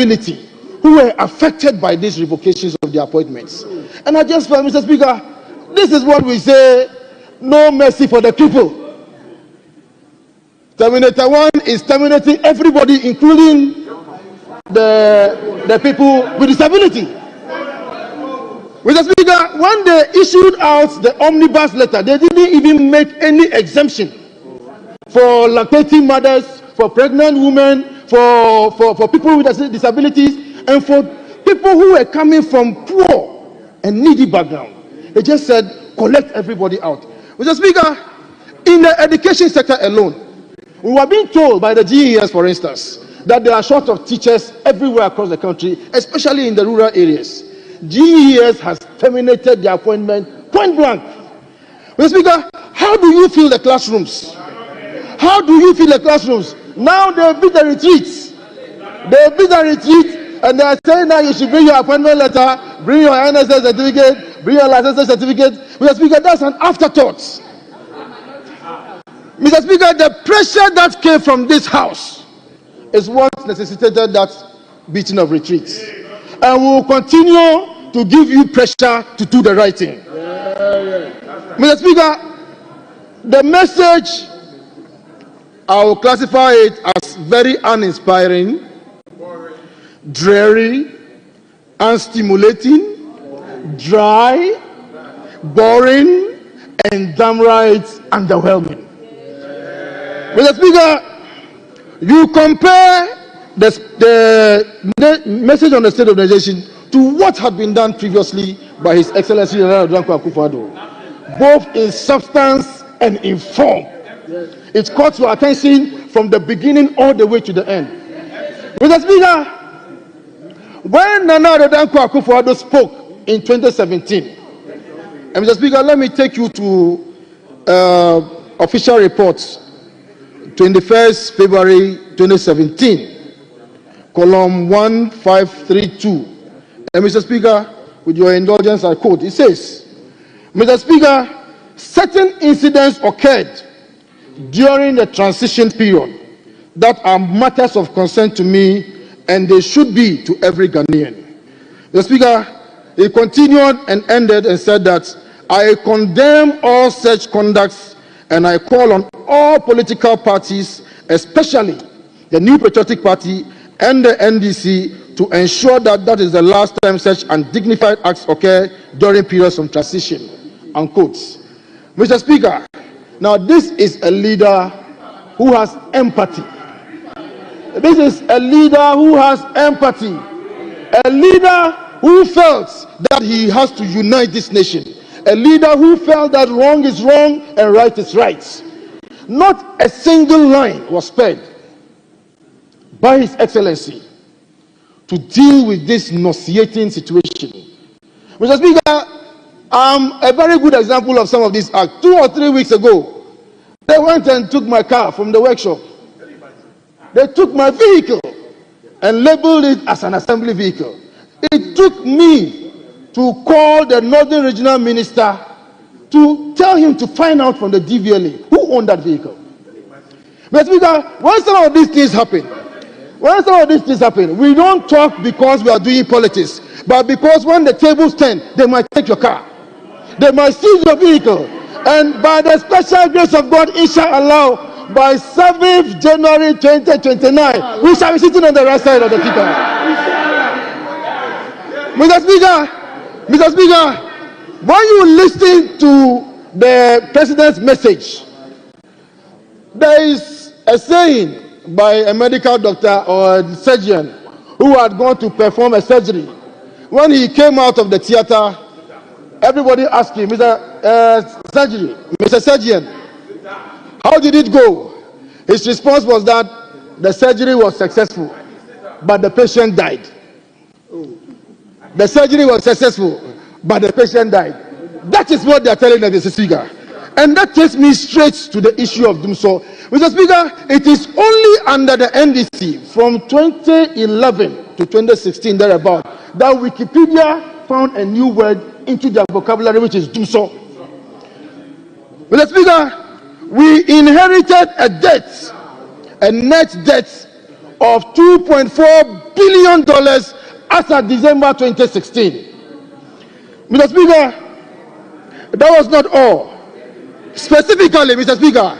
disability who were affected by these revocations of the appointments. And I just felt, Mr. Speaker, this is what we say, no mercy for the people. Terminator 1 is terminating everybody, including the people with disability. Mr. Speaker, when they issued out the omnibus letter, they didn't even make any exemption for lactating mothers, for pregnant women, for people with disabilities, and for people who were coming from poor and needy background. They just said, collect everybody out. Mr. Speaker, in the education sector alone, we were being told by the GES, for instance, that there are short of teachers everywhere across the country, especially in the rural areas. GES has terminated the appointment point blank. Mr. Speaker, how do you feel the classrooms? How do you feel the classrooms? Now they beat the retreats. They beat the retreat, and they are saying now you should bring your appointment letter, bring your NSS certificate, bring your license certificate. Mr. Speaker, that's an afterthought. Mr. Speaker, the pressure that came from this house is what necessitated that beating of retreats. And we will continue to give you pressure to do the right thing. Mr. Speaker, the message, I will classify it as very uninspiring, dreary, unstimulating, dry, boring, and downright underwhelming. Mr. Speaker, you compare the message on the State of the Nation to what had been done previously by His Excellency General Dankwa Akufo-Addo, both in substance and in form. It caught your attention from the beginning all the way to the end. Mr. Speaker, when Nana Addo Dankwa Akufo-Addo spoke in 2017, and Mr. Speaker, let me take you to official reports. 21st February 2017, column 1532. And Mr. Speaker, with your indulgence, I quote, it says, Mr. Speaker, certain incidents occurred during the transition period that are matters of concern to me, and they should be to every Ghanaian. Mr. Speaker, he continued and ended and said that I condemn all such conducts, and I call on all political parties, especially the New Patriotic Party and the NDC, to ensure that that is the last time such undignified acts occur during periods of transition. Unquote. Mr. Speaker, now this is a leader who has empathy. This is a leader who has empathy. A leader who felt that he has to unite this nation. A leader who felt that wrong is wrong and right is right. Not a single line was spared by His Excellency to deal with this nauseating situation. Mr. Speaker, a very good example of some of these acts. 2 or 3 weeks ago, they went and took my car from the workshop. They took my vehicle and labeled it as an assembly vehicle. It took me to call the Northern Regional Minister to tell him to find out from the DVLA who owned that vehicle. But Speaker, when some of these things happen, we don't talk because we are doing politics, but because when the tables turn, they might take your car. They might seize your vehicle. And by the special grace of God, inshallah, by 7th January 2029, we shall be sitting on the right side of the ticket. Mr. Speaker, when you listen to the President's message, there is a saying by a medical doctor or a surgeon who had gone to perform a surgery. When he came out of the theater, everybody asked him, Mr. Surgeon, how did it go? His response was that the surgery was successful, but the patient died. The surgery was successful, but the patient died. That is what they are telling us, Mr. Speaker. And that takes me straight to the issue of Dumso. Mr. Speaker, it is only under the NDC from 2011 to 2016 thereabout that Wikipedia found a new word into their vocabulary, which is Dumso. Mr. Speaker, we inherited a debt, a net debt of $2.4 billion as of December 2016. Mr. Speaker, that was not all. Specifically, Mr. Speaker,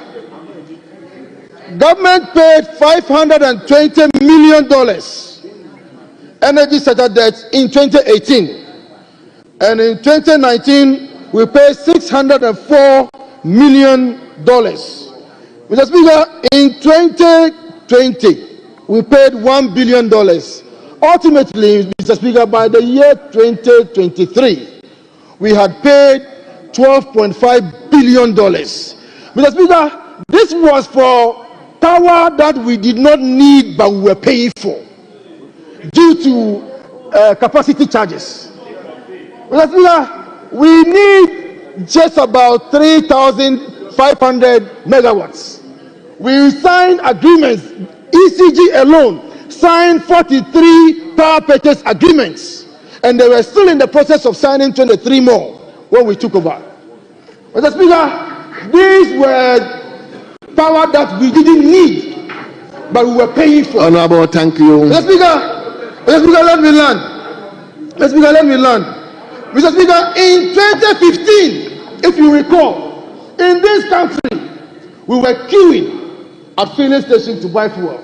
government paid $520 million energy sector debt in 2018. And in 2019, we paid $604 million. Mr. Speaker, in 2020, we paid $1 billion. Ultimately, Mr. Speaker, by the year 2023, we had paid $12.5 billion. Mr. Speaker, this was for power that we did not need but we were paying for due to capacity charges. Mr. Speaker, we need just about 3,500 megawatts. We signed agreements. ECG alone signed 43 power purchase agreements, and they were still in the process of signing 23 more when we took over. Mr. Speaker, these were power that we didn't need, but we were paying for. Honorable, thank you. Mr. Speaker, let me learn. Mr. Speaker, let me learn. Mr. Speaker, in 2015, if you recall, in this country, we were queuing at filling stations to buy fuel.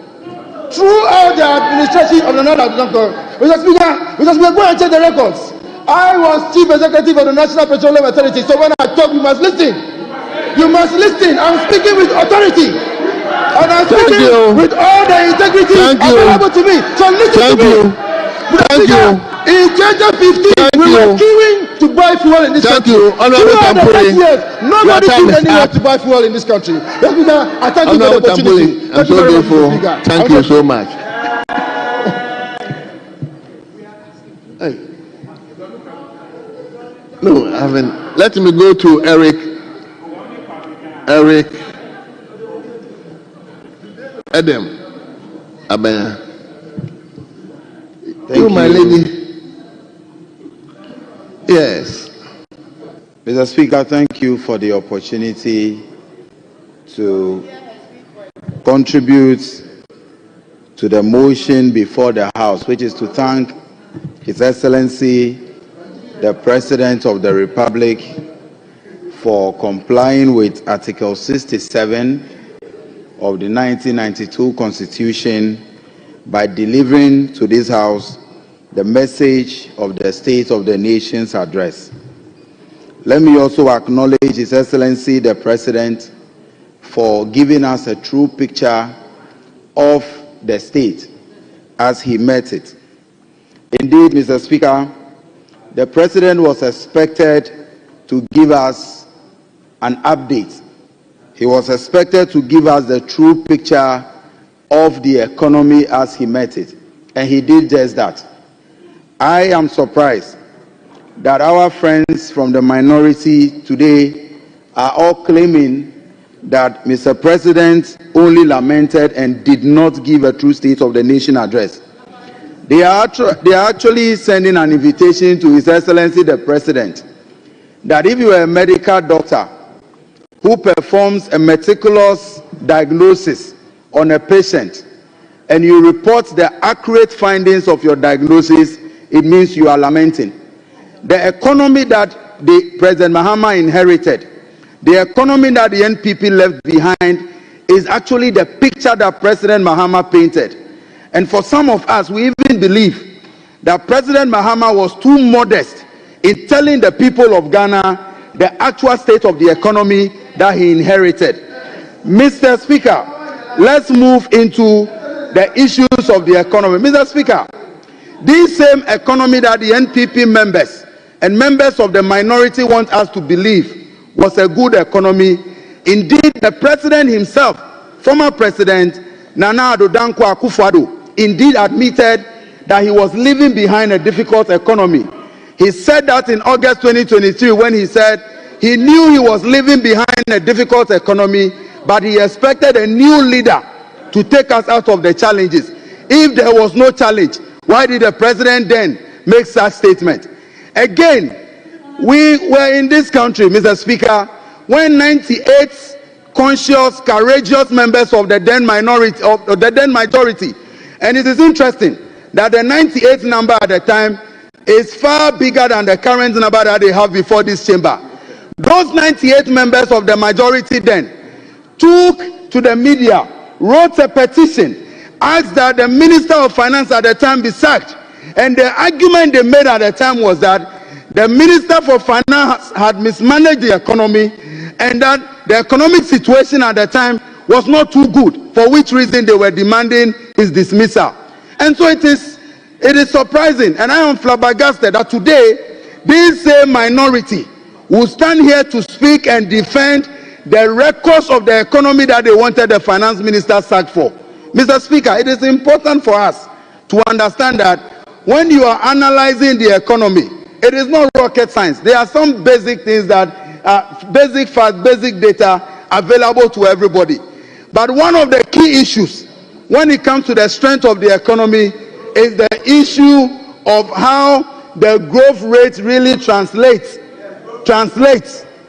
Throughout the administration of the Mr. Speaker, go and check the records. I was chief executive of the National Petroleum Authority, so when I talk, you must listen. You must listen. I'm speaking with authority. And I'm speaking with all the integrity available to me. So listen to me. Thank you. In 2015, we were queuing to buy fuel in this country. Throughout the last years, nobody queued anywhere to buy fuel in this country. I thank you for the opportunity. I'm so grateful. Thank you so much. Hey. No, I haven't. Let me go to Eric Adam Abaya. Thank you, my lady. Yes. Mr. Speaker, thank you for the opportunity to contribute to the motion before the House, which is to thank His Excellency, the President of the Republic, for complying with Article 67 of the 1992 Constitution by delivering to this House the message of the State of the Nation's address. Let me also acknowledge His Excellency the President for giving us a true picture of the state as he met it. Indeed, Mr. Speaker, the President was expected to give us an update. He was expected to give us the true picture of the economy as he met it, and he did just that. I am surprised that our friends from the minority today are all claiming that Mr. President only lamented and did not give a true State of the Nation address. They are actually sending an invitation to His Excellency the President that if you are a medical doctor who performs a meticulous diagnosis on a patient and you report the accurate findings of your diagnosis, it means you are lamenting. The economy that the President Mahama inherited, the economy that the NPP left behind, is actually the picture that President Mahama painted. And for some of us, we even believe that President Mahama was too modest in telling the people of Ghana the actual state of the economy that he inherited. Mr. Speaker, let's move into the issues of the economy. Mr. Speaker, this same economy that the NPP members and members of the minority want us to believe was a good economy. Indeed, the president himself, former President Nana Addo Dankwa Akufo-Addo, indeed admitted that he was leaving behind a difficult economy. He said that in August 2023 when he said he knew he was leaving behind a difficult economy, but he expected a new leader to take us out of the challenges. If there was no challenge, why did the president then make such statement? Again, we were in this country, Mr. Speaker, when 98 conscious, courageous members of the then minority, of the then majority, And it is interesting that the 98 number at the time is far bigger than the current number that they have before this chamber. Those 98 members of the majority then took to the media, wrote a petition, asked that the Minister of Finance at the time be sacked. And the argument they made at the time was that the Minister for Finance had mismanaged the economy and that the economic situation at the time was not too good, for which reason they were demanding his dismissal. And so it is surprising, and I am flabbergasted that today this same minority will stand here to speak and defend the records of the economy that they wanted the finance minister sacked for. Mr. Speaker, it is important for us to understand that when you are analyzing the economy, it is not rocket science. There are some basic things that basic facts, basic data available to everybody. But one of the key issues when it comes to the strength of the economy is the issue of how the growth rate really translates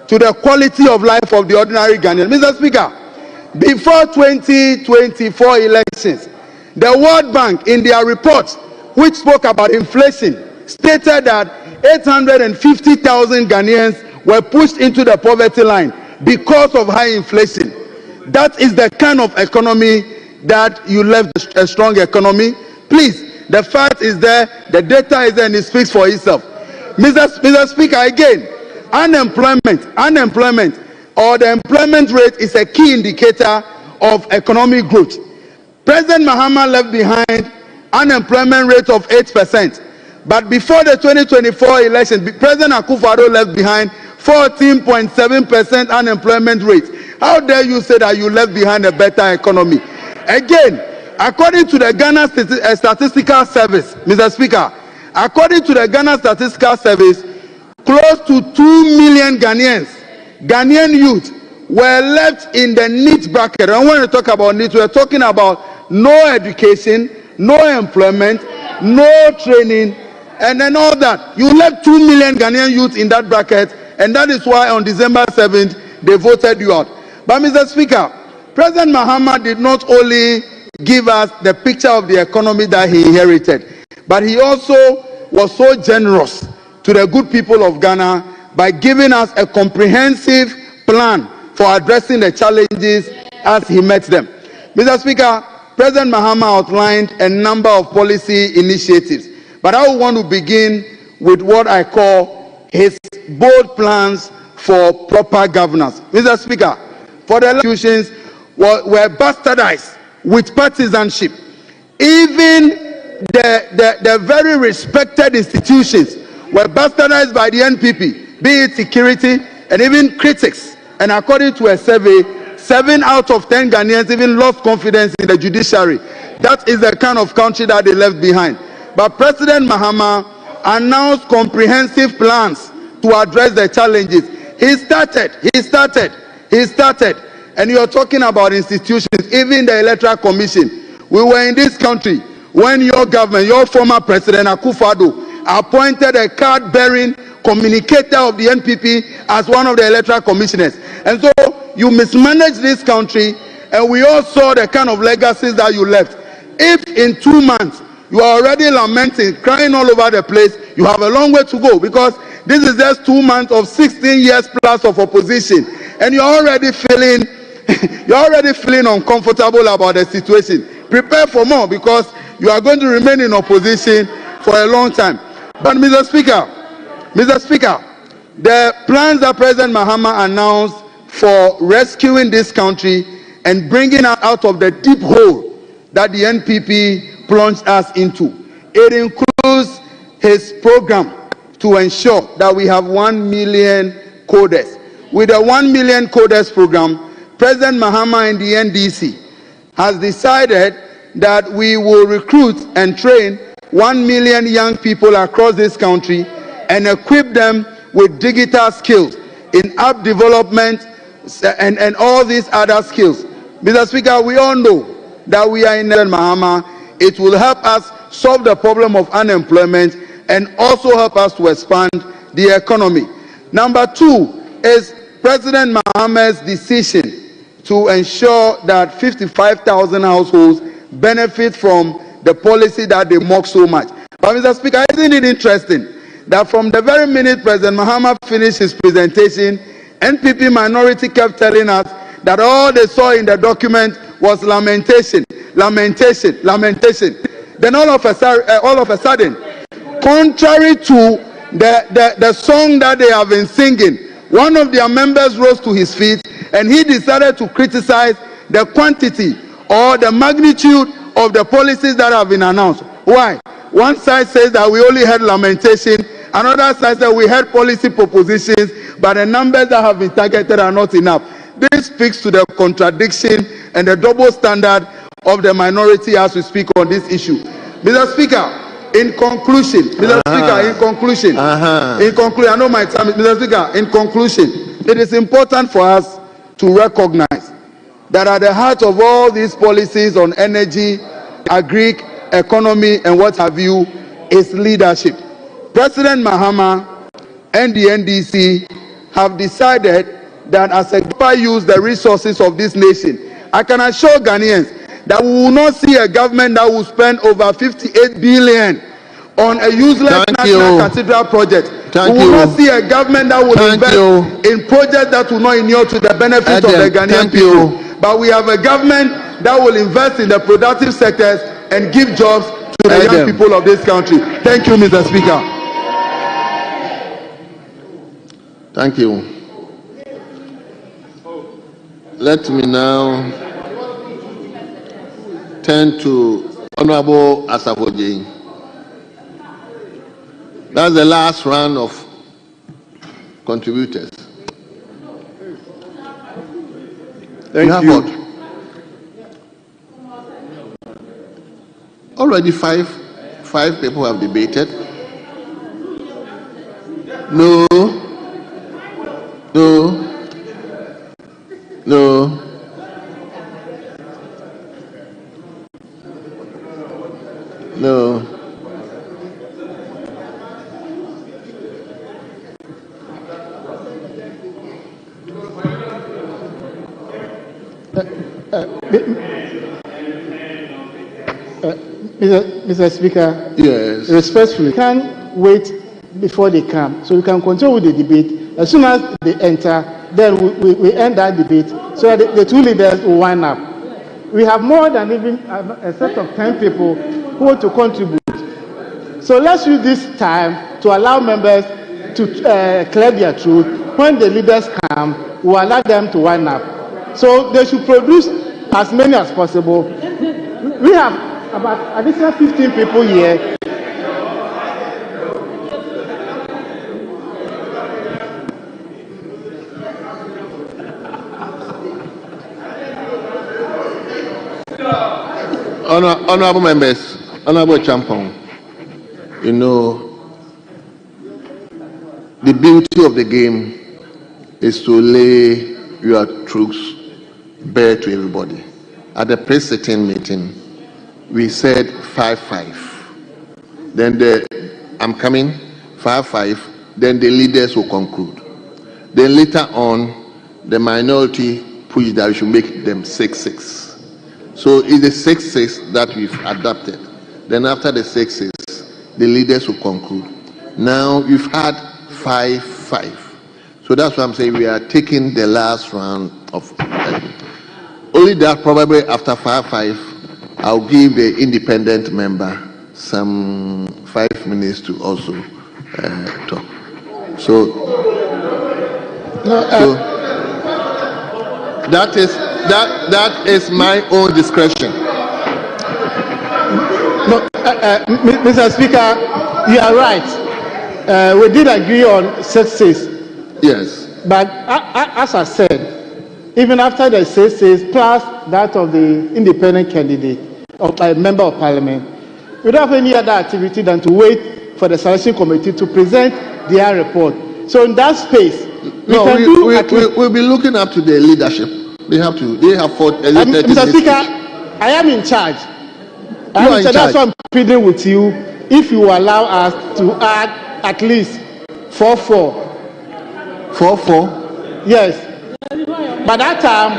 to the quality of life of the ordinary Ghanaian. Mr. Speaker, before 2024 elections, the World Bank in their report, which spoke about inflation, stated that 850,000 Ghanaians were pushed into the poverty line because of high inflation. That is the kind of economy that you left, a strong economy. Please, the fact is there, the data is there, and it speaks for itself. Mr. Speaker, again, unemployment or the employment rate is a key indicator of economic growth. President Mahama left behind unemployment rate of 8%. But before the 2024 election, President Akufo-Addo left behind 14.7% unemployment rate. How dare you say that you left behind a better economy? Again, according to the Ghana Statistical Service, Mr. Speaker, according to the Ghana Statistical Service, close to 2 million Ghanaian youth were left in the NEET bracket. And when we talk about NEET, we're talking about no education, no employment, no training, and then all that. You left 2 million Ghanaian youth in that bracket, and that is why on December 7th, they voted you out. But Mr. Speaker, President Mahama did not only give us the picture of the economy that he inherited, but he also was so generous to the good people of Ghana by giving us a comprehensive plan for addressing the challenges as he met them. Mr. Speaker, President Mahama outlined a number of policy initiatives, but I want to begin with what I call his bold plans for proper governance. Mr. Speaker, for the institutions were bastardized with partisanship. Even the very respected institutions were bastardized by the NPP, be it security and even critics. And according to a survey, 7 out of 10 Ghanaians even lost confidence in the judiciary. That is the kind of country that they left behind. But President Mahama announced comprehensive plans to address the challenges. He started. And you're talking about institutions, even the Electoral Commission. We were in this country when your government, your former President Akufo-Addo, appointed a card-bearing communicator of the NPP as one of the Electoral Commissioners. And so you mismanaged this country, and we all saw the kind of legacies that you left. If in 2 months you are already lamenting, crying all over the place, you have a long way to go, because this is just 2 months of 16 years plus of opposition, and you're already feeling uncomfortable about the situation. Prepare for more, because you are going to remain in opposition for a long time. But Mr. Speaker, the plans that President Mahama announced for rescuing this country and bringing us out of the deep hole that the NPP plunged us into, it includes his program to ensure that we have 1 million coders. With the 1 million coders program, President Mahama and the NDC has decided that we will recruit and train 1 million young people across this country and equip them with digital skills in app development and all these other skills. Mr. Speaker, we all know that we are in Mahama. It will help us solve the problem of unemployment and also help us to expand the economy. Number 2 is President Mahama's decision to ensure that 55,000 households benefit from the policy that they mock so much. But Mr. Speaker, isn't it interesting that from the very minute President Mahama finished his presentation, NPP minority kept telling us that all they saw in the document was lamentation, lamentation, lamentation. Then all of a sudden, contrary to the song that they have been singing, one of their members rose to his feet and he decided to criticize the quantity or the magnitude of the policies that have been announced. Why? One side says that we only had lamentation, another side says we had policy propositions, but the numbers that have been targeted are not enough. This speaks to the contradiction and the double standard of the minority as we speak on this issue. Mr. Speaker, in conclusion, I know my time, Mr. Speaker, in conclusion, it is important for us to recognize that at the heart of all these policies on energy, agri, economy, and what have you, is leadership. President Mahama and the NDC have decided that as a government use the resources of this nation. I can assure Ghanaians that we will not see a government that will spend over 58 billion on a useless national cathedral project. We will not see a government that will invest in projects that will not inure to the benefit of the Ghanaian people. But we have a government that will invest in the productive sectors and give jobs to the young people of this country. Thank you, Mr. Speaker. Thank you. Let me now turn to Honorable Asafoje. That's the last round of contributors. Thank you. Already five people have debated. No. Mr. Speaker, Yes. Respectfully, can't wait before they come, so we can continue with the debate. As soon as they enter, then we end that debate, so that the two leaders will wind up. We have more than even a set of 10 people who want to contribute. So let's use this time to allow members to clear their throat. When the leaders come, we'll allow them to wind up. So they should produce as many as possible. We have about additional 15 people here. Honorable members, Honorable Champon, you know, the beauty of the game is to lay your truths bare to everybody. At the pre-sitting meeting, we said 5-5. Then I'm coming, 5-5, then the leaders will conclude. Then later on, the minority pushed that we should make them 6-6. So it's the 6-6 that we've adopted. Then after the 6-6, the leaders will conclude. Now we've had 5-5. So that's why I'm saying we are taking the last round of only that probably after 5-5, I'll give the independent member some 5 minutes to also talk. So that is my own discretion. No, Mr. Speaker, you are right. We did agree on 6-6. Yes. But as I said, even after the 6-6 plus that of the independent candidate or a member of parliament, we don't have any other activity than to wait for the selection committee to present their report. So in that space, we'll be looking up to the leadership. They have fought. Mr. Speaker, I am in charge. That's why I'm pleading with you. If you allow us to add at least 4-4. 4-4? Yes. By that time,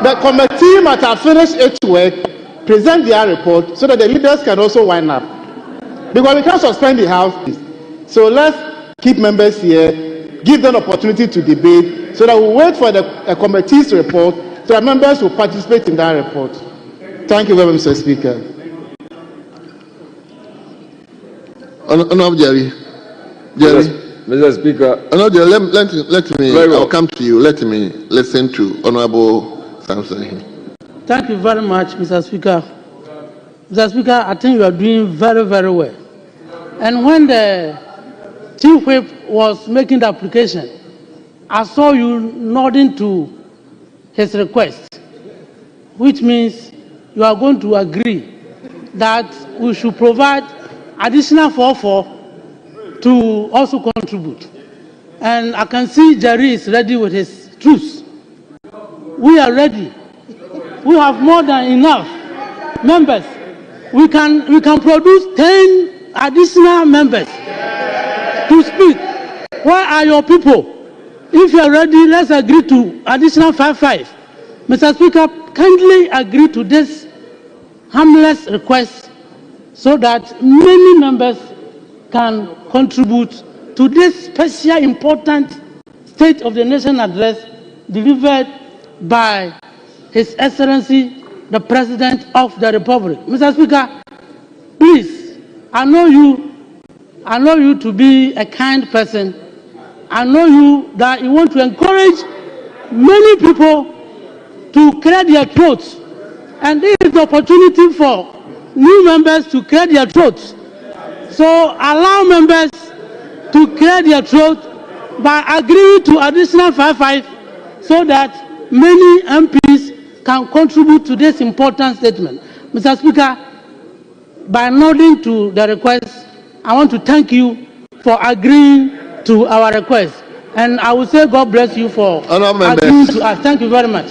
the committee might have finished its work, present their report so that the leaders can also wind up. Because we can't suspend the House. So let's keep members here, give them opportunity to debate, so that we wait for the committee's report, so that members will participate in that report. Thank you very much, Mr. Speaker. Honorable Jerry. Mr. Speaker. Honorable Jerry, let me I'll come to you. Let me listen to Honorable Samson. Thank you very much, Mr. Speaker. Mr. Speaker, I think you are doing very, very well. And when the Chief Whip was making the application, I saw you nodding to his request, which means you are going to agree that we should provide additional 4 to also contribute. And I can see Jerry is ready with his troops. We are ready. We have more than enough members. We can produce 10 additional members to speak. Where are your people? If you are ready, let's agree to additional 5. Mr. Speaker, kindly agree to this harmless request so that many members can contribute to this special important State of the Nation address delivered by His Excellency, the President of the Republic. Mr. Speaker, please, I know you to be a kind person. I know you that you want to encourage many people to clear their throats. And this is the opportunity for new members to clear their throats. So allow members to clear their throat by agreeing to additional 5 so that many MPs can contribute to this important statement. Mr. Speaker, by nodding to the request, I want to thank you for agreeing to our request. And I will say God bless you for agreeing to us. Thank you very much.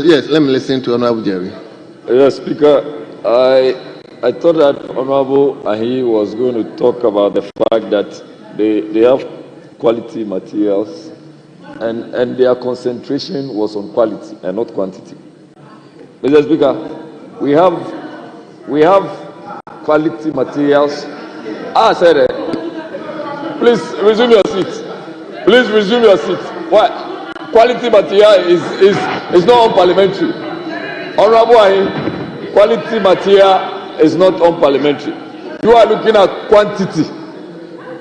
Yes, let me listen to Honorable Jerry. Yes, Speaker, I thought that Honorable Ahi was going to talk about the fact that they have quality materials and their concentration was on quality and not quantity. Mr. Speaker, we have quality materials. I said it. Please resume your seat. Please resume your seat. Why? Quality material is not unparliamentary. Honorable Ahi, quality material is not unparliamentary. You are looking at quantity.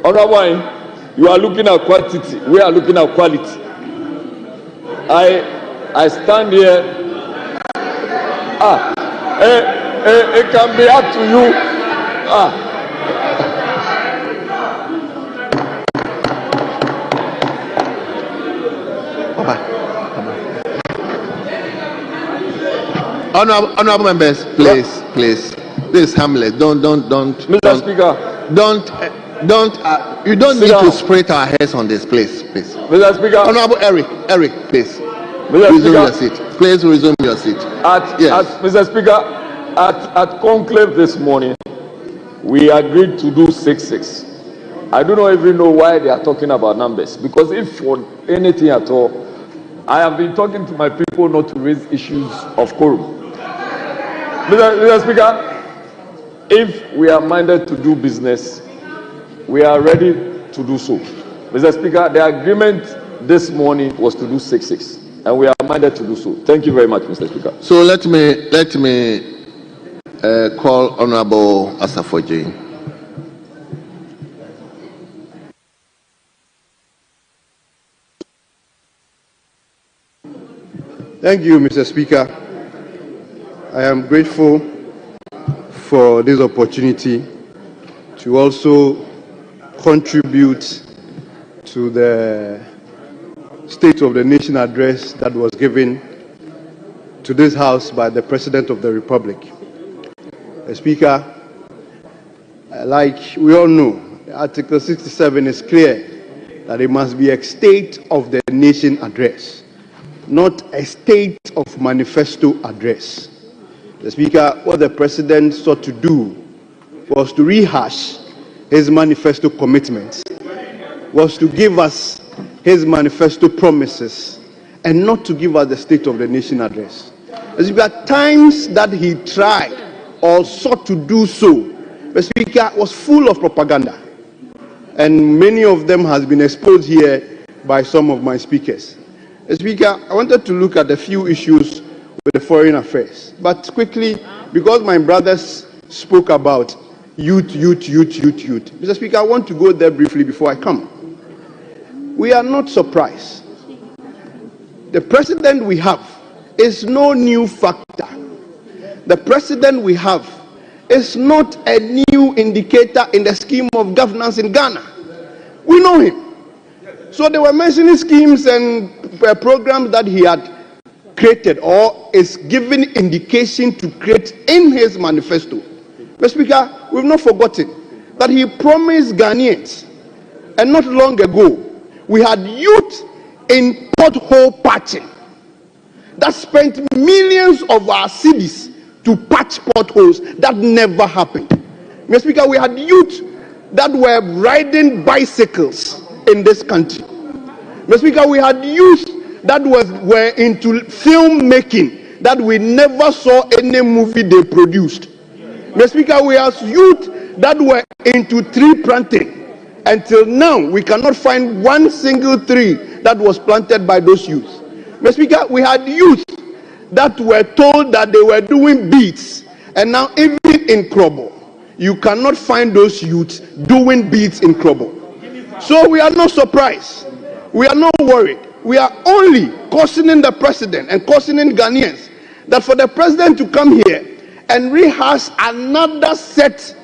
Honorable Ahi, you are looking at quantity. We are looking at quality. I stand here. It can be up to you. Honorable members, please. This is harmless. Don't. Mr. Speaker, you don't need to spray our heads on this, please. Mr. Speaker, Honorable Eric, please. Resume your seat. Please resume your seat. Mr. Speaker, at conclave this morning, we agreed to do 6. I do not even know why they are talking about numbers, because if for anything at all, I have been talking to my people not to raise issues of quorum. Mr. Speaker, if we are minded to do business, we are ready to do so. Mr. Speaker, the agreement this morning was to do 6, and we are minded to do so. Thank you very much, Mr. Speaker. So let me call Honorable Asafoji. Thank you, Mr. Speaker. I am grateful for this opportunity to also contribute to the State of the Nation address that was given to this House by the President of the Republic. Speaker, like we all know, Article 67 is clear that it must be a State of the Nation address, not a State of Manifesto address. The Speaker, what the President sought to do was to rehash his manifesto commitments, was to give us his manifesto promises, and not to give us the State of the Nation address. As at times that he tried or sought to do so, Mr. Speaker, was full of propaganda. And many of them has been exposed here by some of my speakers. Mr. Speaker, I wanted to look at a few issues with the foreign affairs. But quickly, because my brothers spoke about youth. Mr. Speaker, I want to go there briefly before I come. We are not surprised. The president we have is no new factor. The president we have is not a new indicator in the scheme of governance in Ghana. We know him. So they were mentioning schemes and programs that he had created or is giving indication to create in his manifesto. Mr. Speaker, we've not forgotten that he promised Ghanaians, and not long ago, we had youth in pothole patching that spent millions of our cedis to patch potholes. That never happened. Mr. Speaker, we had youth that were riding bicycles in this country. Mr. Speaker, we had youth that were into filmmaking that we never saw any movie they produced. Mr. Speaker, we had youth that were into tree planting. Until now, we cannot find one single tree that was planted by those youth. Mr. Speaker, we had youth that were told that they were doing beads, and now even in Krobo, you cannot find those youths doing beads in Krobo. So we are not surprised. We are not worried. We are only cautioning the president and cautioning Ghanaians that for the president to come here and rehash another set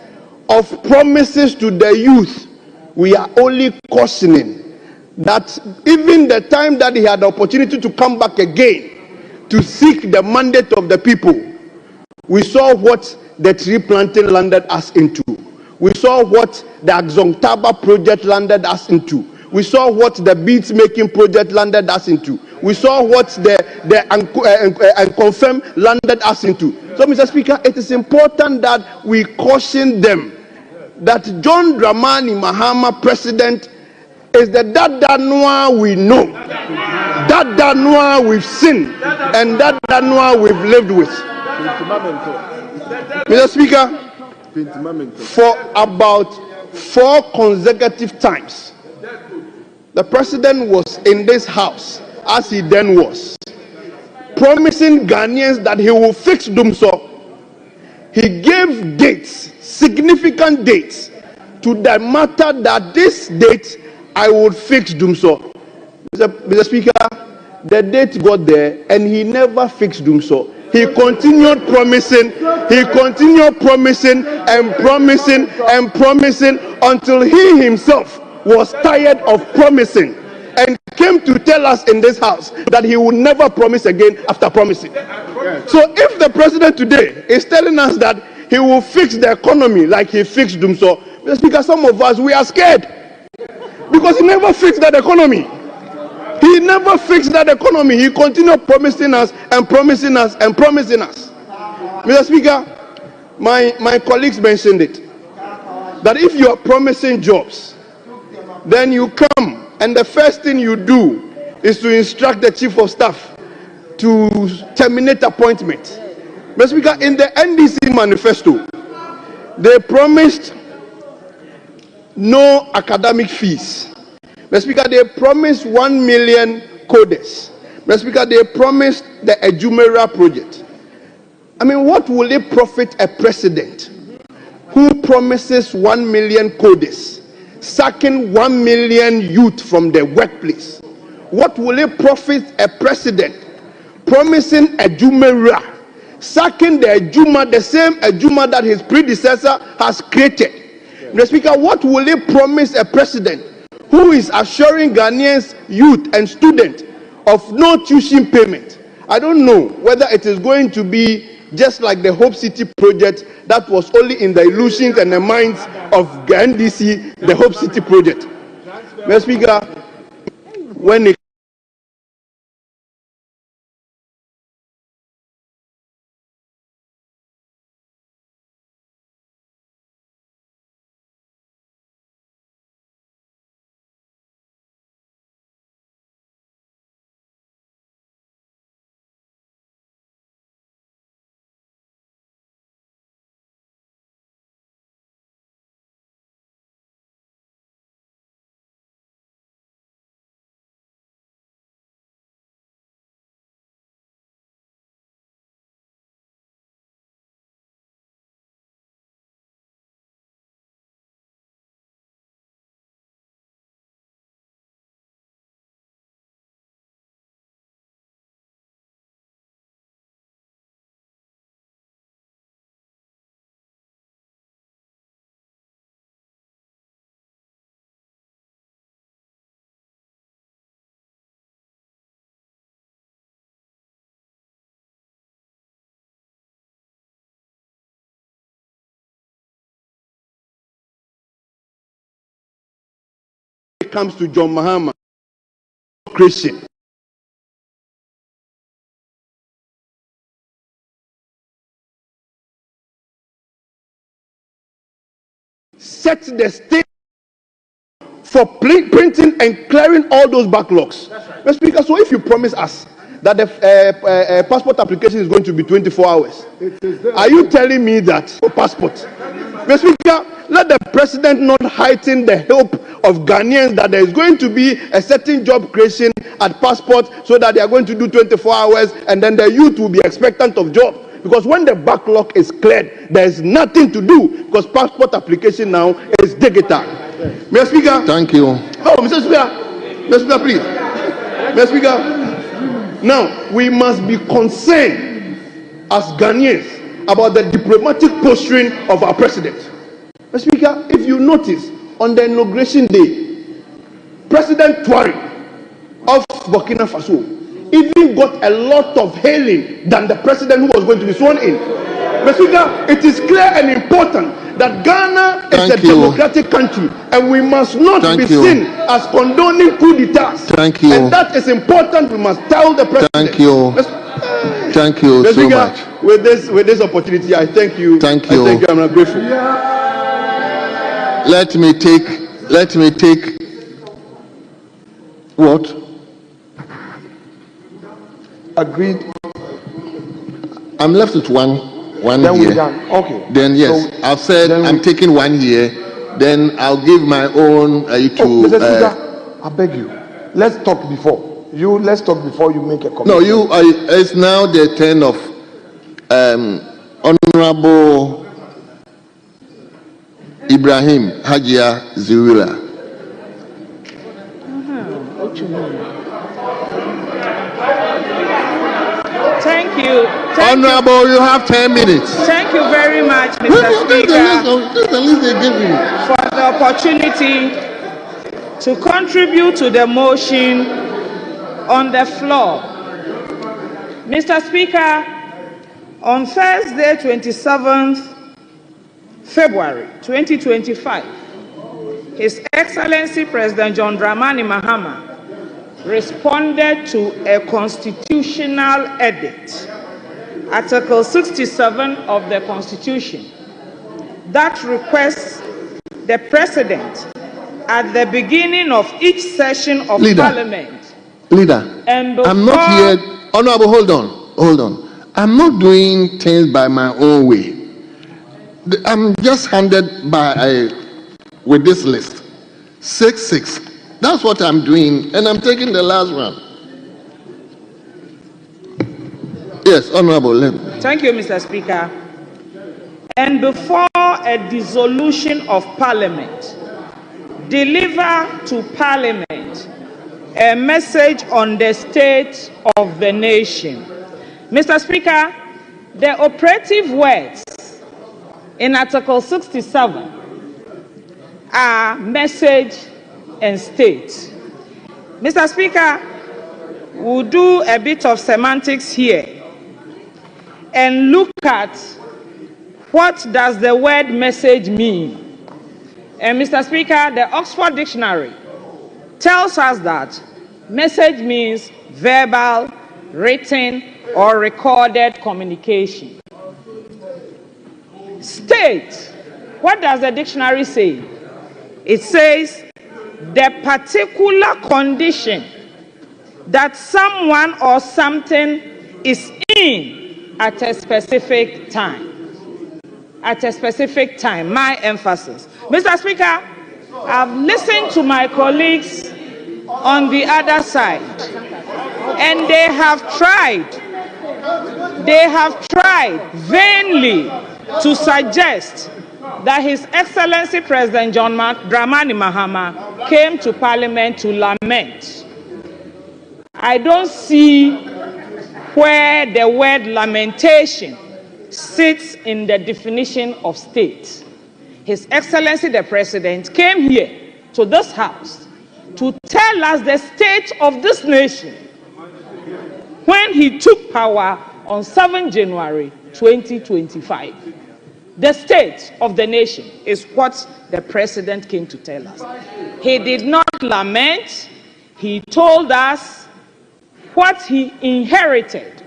of promises to the youth, we are only cautioning that even the time that he had the opportunity to come back again to seek the mandate of the people, we saw what the tree planting landed us into. We saw what the Axontaba project landed us into. We saw what the beads making project landed us into. We saw what the Confirm landed us into. So, Mr. Speaker, it is important that we caution them that John Dramani Mahama, president, is the Dada Noir we know, Dada Noir we've seen, and Dada Noir we've lived with. Mr. Speaker, for about 4 consecutive times, the president was in this house, as he then was, promising Ghanaians that he will fix Dumso. He gave dates, significant dates, to the matter that this date I would fix Dumso. Mr. Speaker, the date got there and he never fixed Dumso. He continued promising, and promising until he himself was tired of promising and came to tell us in this house that he will never promise again after promising. So if the president today is telling us that he will fix the economy like he fixed Dumso, Mr. Speaker, some of us, we are scared because he never fixed that economy. He never fixed that economy. He continued promising us and promising us and promising us. Mr. Speaker, my colleagues mentioned it, that if you are promising jobs, then you come and the first thing you do is to instruct the chief of staff to terminate appointments. Mr. Speaker, in the NDC manifesto, they promised no academic fees. Mr. Speaker, they promised 1 million coders. Mr. Speaker, they promised the Ejumera project. I mean, what will it profit a president who promises 1 million coders, sacking 1 million youth from the workplace? What will it profit a president promising Ejumera, sacking the Ejuma, the same Ejuma that his predecessor has created? Mr. Speaker, what will it promise a president who is assuring Ghanaians, youth and students of no tuition payment? I don't know whether it is going to be just like the Hope City project that was only in the illusions and the minds of NDC, the Hope City project. Mr. Speaker, when it it comes to John Mahama, Christian. Set the stage for printing and clearing all those backlogs. Mr. Speaker, so if you promise us that the passport application is going to be 24 hours, are you telling me that for passport? Mr. Speaker, let the president not heighten the hope of Ghanaians that there is going to be a certain job creation at passport so that they are going to do 24 hours and then the youth will be expectant of jobs. Because when the backlog is cleared, there is nothing to do because passport application now is digital. Mr. Speaker. Thank you. Oh, Mr. Speaker. Mr. Speaker, please. Mr. Speaker. Now, we must be concerned as Ghanaians about the diplomatic posturing of our president. Mr. Speaker, if you notice, on the inauguration day, President Touare of Burkina Faso even got a lot of hailing than the president who was going to be sworn in. Mr. Speaker, it is clear and important that Ghana is a democratic country and we must not be seen as condoning coup d'etats. Thank you. And that is important. We must tell the president. Thank you. Thank you Mr. so Speaker, much. With this opportunity, I thank you. Thank you. I thank you. I'm grateful. Let me take what? Agreed. I'm left with one then year. We're done. Okay. Then yes, So, I've said I'm taking 1 year. Then I'll give my own to. Mr. Speaker, I beg you. Let's talk before. Let's talk before you make a comment. No, it's now the turn of Honorable Ibrahim Hajia Ziwila. Thank you. Honorable, you have 10 minutes. Thank you very much, Mr. Speaker, for the opportunity to contribute to the motion on the floor. Mr. Speaker, on Thursday, 27th February 2025, His Excellency President John Dramani Mahama responded to a constitutional edit, Article 67 of the Constitution, that requests the President at the beginning of each session of Parliament. Leader, I'm not here. Honorable, hold on. I'm not doing things by my own way. I'm just handed by with this list. 6. That's what I'm doing, and I'm taking the last one. Yes, Honorable. Thank you, Mr. Speaker. And before a dissolution of Parliament, deliver to Parliament a message on the state of the nation. Mr. Speaker, the operative words in Article 67 are message and state. Mr. Speaker, we'll do a bit of semantics here and look at what does the word message mean. And Mr. Speaker, the Oxford Dictionary tells us that message means verbal, written, or recorded communication. State, what does the dictionary say? It says the particular condition that someone or something is in at a specific time. At a specific time, my emphasis. Mr. Speaker, I've listened to my colleagues on the other side, and they have tried vainly to suggest that His Excellency President John Dramani Mahama came to Parliament to lament. I don't see where the word lamentation sits in the definition of state. His Excellency the President came here to this house to tell us the state of this nation when he took power on 7 January 2025. the state of the nation is what the president came to tell us. He did not lament. He told us what he inherited.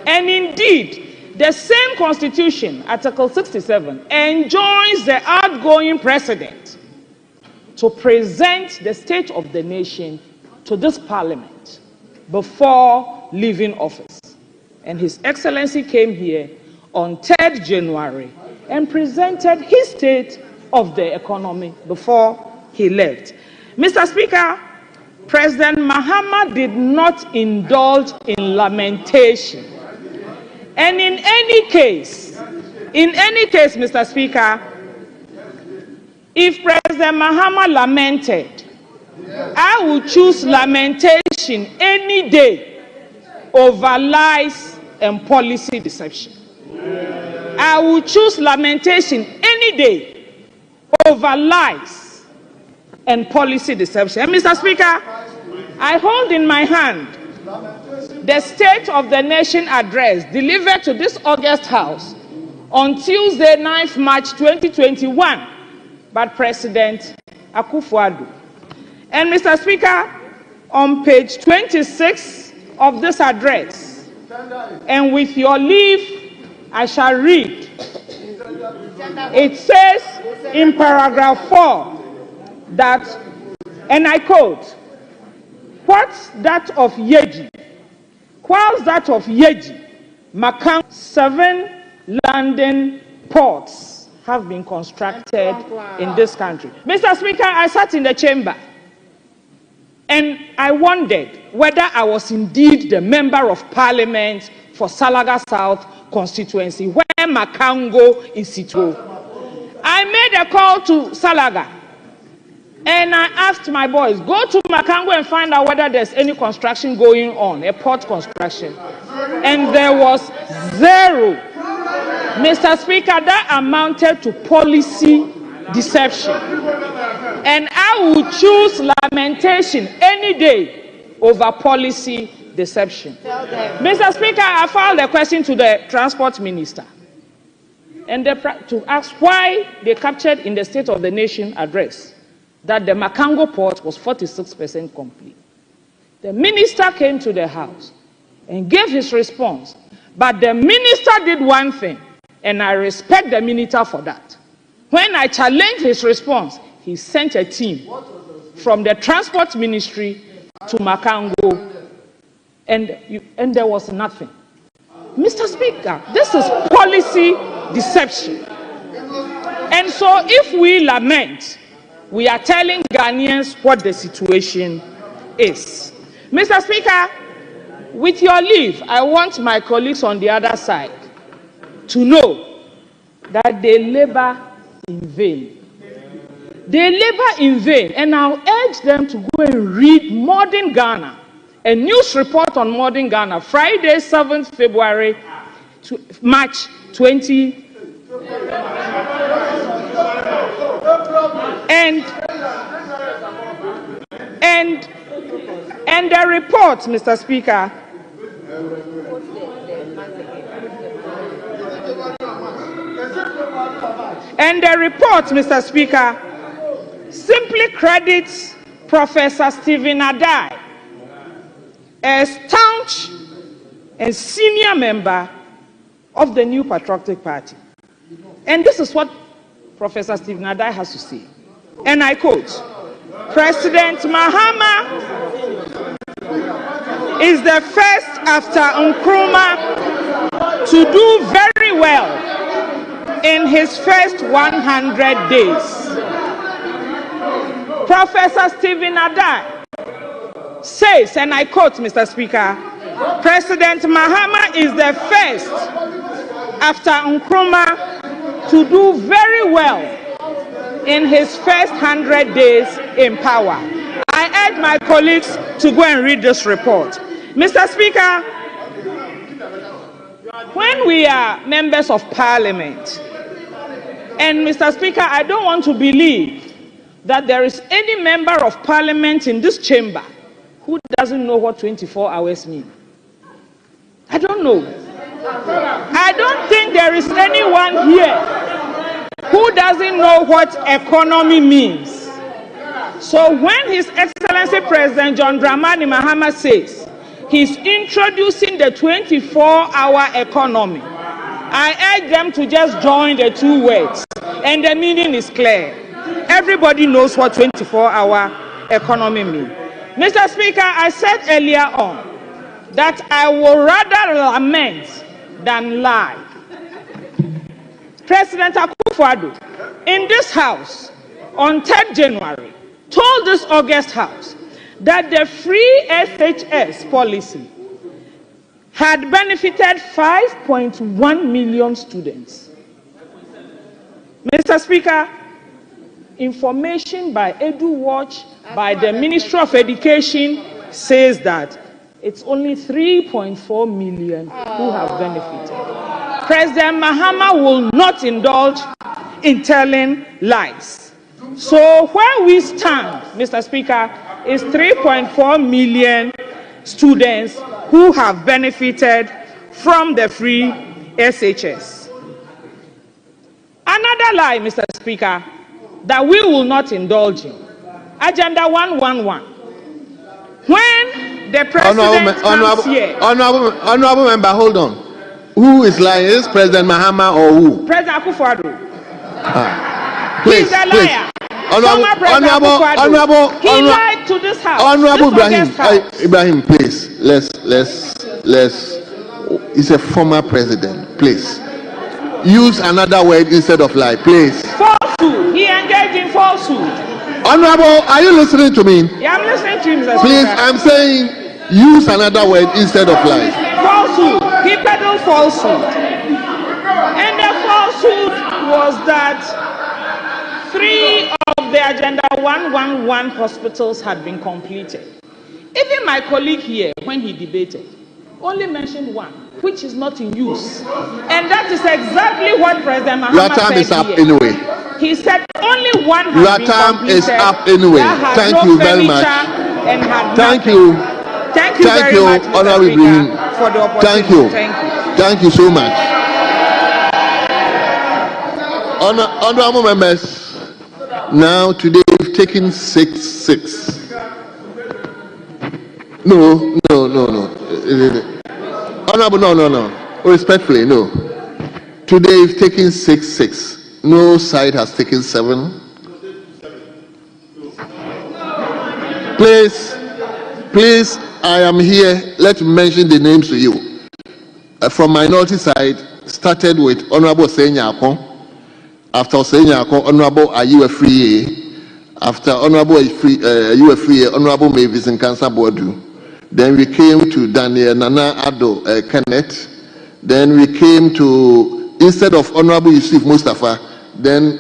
And indeed, the same constitution, Article 67, enjoins the outgoing president to present the state of the nation to this parliament before leaving office. And His Excellency came here on 3rd January and presented his state of the economy before he left. Mr. Speaker, President Mahama did not indulge in lamentation. And in any case, Mr. Speaker, if President Mahama lamented, I would choose lamentation any day over lies and policy deception. I will choose lamentation any day over lies and policy deception. And Mr. Speaker, I hold in my hand the State of the Nation address delivered to this August House on Tuesday, 9th March 2021 by President Akufo-Addo. And Mr. Speaker, on page 26 of this address, and with your leave, I shall read. It says in paragraph 4 that, and I quote, "What's that of Yeji? Whilst that of Yeji, Makang 7 landing ports have been constructed in this country." Mr. Speaker, I sat in the chamber and I wondered whether I was indeed the member of parliament for Salaga South constituency, where Makango is situated. I made a call to Salaga and I asked my boys, go to Makango and find out whether there's any construction going on, a port construction. And there was zero. Mr. Speaker, that amounted to policy deception. And I would choose lamentation any day over policy deception. Mr. Speaker, I filed a question to the Transport Minister and to ask why they captured in the State of the Nation address that the Makango port was 46% complete. The minister came to the House and gave his response, but the minister did one thing, and I respect the minister for that. When I challenged his response, he sent a team from the Transport Ministry to Makango, and there was nothing. Mr. Speaker, this is policy deception. And so if we lament, we are telling Ghanaians what the situation is. Mr. Speaker, with your leave, I want my colleagues on the other side to know that they labor in vain. They labor in vain, and I'll urge them to go and read Modern Ghana, a news report on Modern Ghana, Friday, 7th February to March 20. And the report, Mr. Speaker, Mr. Speaker, simply credits Professor Stephen Adai, a staunch and senior member of the New Patriotic Party. And this is what Professor Stephen Adai has to say. And I quote, President Mahama is the first after Nkrumah to do very well in his first 100 days. Professor Stephen Adai says, and I quote, Mr. Speaker, President Mahama is the first after Nkrumah to do very well in his first 100 days in power. I urge my colleagues to go and read this report. Mr. Speaker, when we are members of parliament, and Mr. Speaker, I don't want to believe that there is any member of parliament in this chamber who doesn't know what 24 hours mean. I don't know. I don't think there is anyone here who doesn't know what economy means. So when His Excellency President John Dramani Mahama says he's introducing the 24-hour economy, I urge them to just join the two words, and the meaning is clear. Everybody knows what 24-hour economy means. Mr. Speaker, I said earlier on that I will rather lament than lie. President Akufo-Addo, in this House, on 3rd January, told this August House that the free SHS policy had benefited 5.1 million students. Mr. Speaker, information by EduWatch, by the Ministry of Education, says that it's only 3.4 million who have benefited. President Mahama will not indulge in telling lies. So where we stand, Mr. Speaker, is 3.4 million students who have benefited from the free SHS. Another lie, Mr. Speaker, that we will not indulge in. Agenda 111. When the president comes here... Honorable member, hold on. Who is lying? Is President Mahama or who? President Akufo-Addo. Please, He's a liar. Honorable, he lied to this House. Honorable this Ibrahim, please, let's. He's a former president. Please, use another word instead of lie, please. Falsehood. He engaged in falsehood. Honorable, are you listening to me? Yeah, I'm listening to you, Mr. Please, Speaker. I'm saying use another word instead of lie. Falsehood. He peddled falsehood. And the falsehood was that 3 of the Agenda 111 hospitals had been completed. Even my colleague here, when he debated, only mentioned one, which is not in use. And that is exactly what President Mahama said. Your time is up anyway. He said only one has Your been time completed. is up anyway. Thank you very much. Thank you. Thank you very much, Mr. Speaker, for the opportunity. Thank you so much. Honorable members, now today we've taken 6-6. No. Honorable, no. Respectfully, no. Today we've taken 6-6. No side has taken 7. Please, I am here. Let's mention the names to you. From minority side, started with Honorable Senyako. After Senyako, Honorable Ayiwa Free. After Honorable Ayiwa Free, Honorable Mavis and Cancer Bodu. Then we came to Daniel Nana Addo Kenneth. Then we came to, instead of Honorable Yusuf Mustafa, then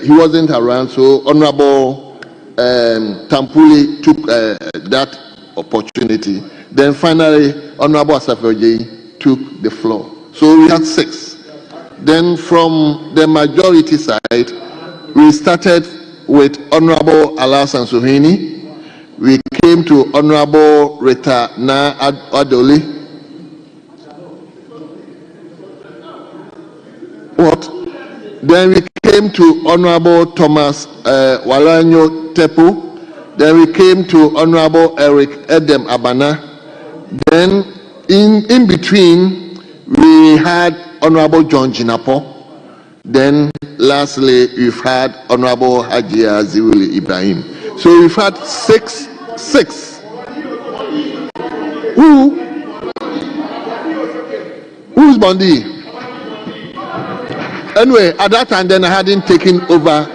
he wasn't around, so Honorable Tampuli took that opportunity. Then finally, Honorable Asafo took the floor. So we had 6. Then from the majority side, we started with Honorable Alasan Suhini. We came to Honorable Rita Na Adoli. Then we came to Honorable Thomas Walanyo Tepu. Then we came to Honorable Eric Edem Abana. Then in between, we had Honorable John Jinapo. Then lastly, we've had Honorable Hajia Ziwili Ibrahim. So we've had 6. Who's Bondi? Anyway, at that time, then I hadn't taken over.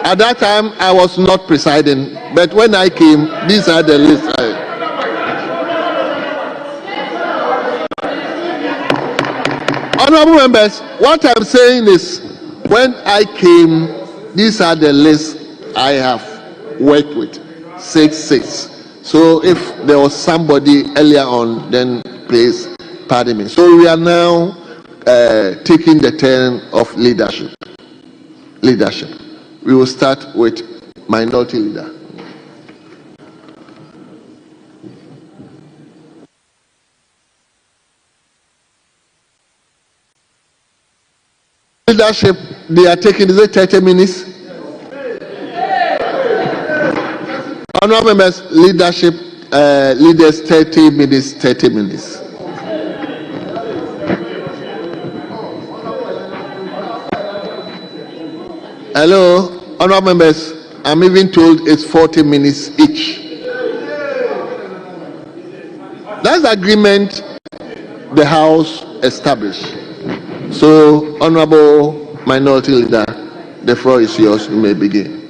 At that time, I was not presiding. But when I came, these are the lists. Honorable members, what I'm saying is, when I came, these are the lists I have worked with. 6. So if there was somebody earlier on, then please pardon me. So we are now taking the turn of leadership. We will start with minority leader. Leadership, they are taking, is it 30 minutes? Honorable members, leadership, leaders 30 minutes, 30 minutes. Hello, honorable members, I'm even told it's 40 minutes each. That's the agreement the House established. So, Honorable Minority Leader, the floor is yours. You may begin.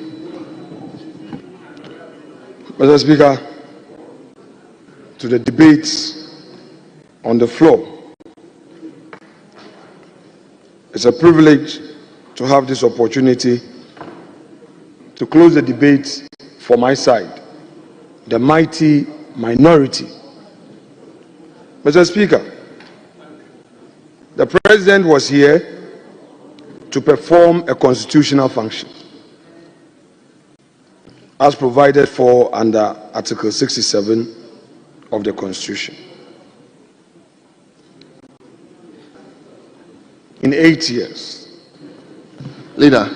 Mr. Speaker, to the debates on the floor, it's a privilege to have this opportunity to close the debate for my side, the mighty minority. Mr. Speaker, the President was here to perform a constitutional function as provided for under Article 67 of the Constitution. In 8 years. Leader,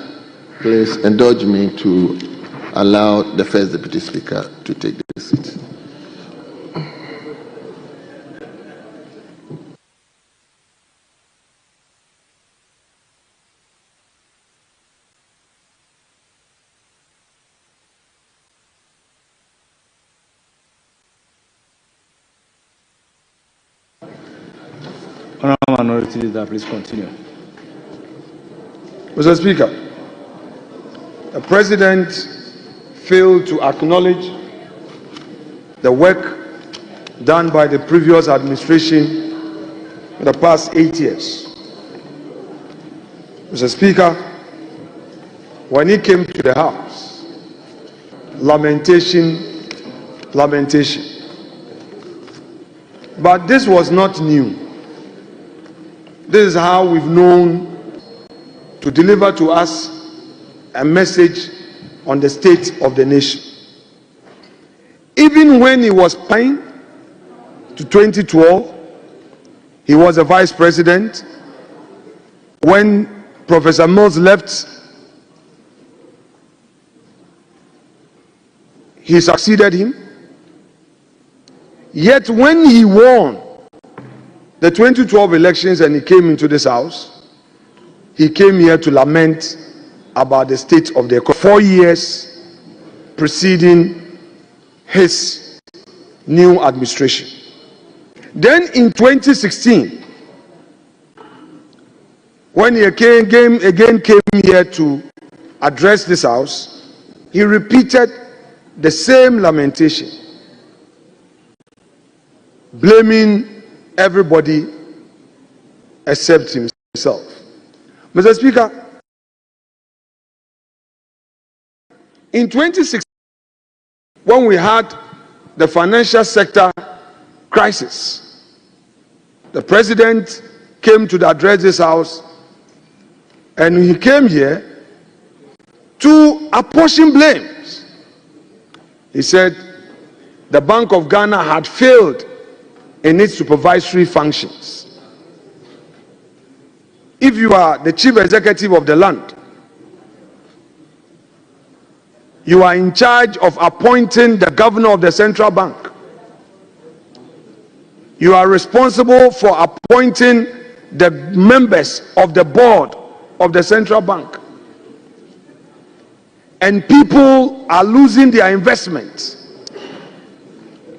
please indulge me to allow the First Deputy Speaker to take the seat. Honourable Minority Leader, please continue. Mr. Speaker, the President failed to acknowledge the work done by the previous administration in the past 8 years. Mr. Speaker, when he came to the House, lamentation. But this was not new. This is how we've known to deliver to us a message on the state of the nation. Even when he was paying to 2012, he was a vice president. When Professor Mills left, he succeeded him. Yet when he won the 2012 elections and he came into this house, he came here to lament about the state of the economy. 4 years preceding his new administration. Then in 2016, when he again came here to address this house, he repeated the same lamentation, blaming everybody except himself. Mr. Speaker, in 2016, when we had the financial sector crisis, the President came to address this house, and he came here to apportion blames. He said the Bank of Ghana had failed in its supervisory functions. If you are the chief executive of the land, you are in charge of appointing the governor of the central bank. You are responsible for appointing the members of the board of the central bank. And people are losing their investments.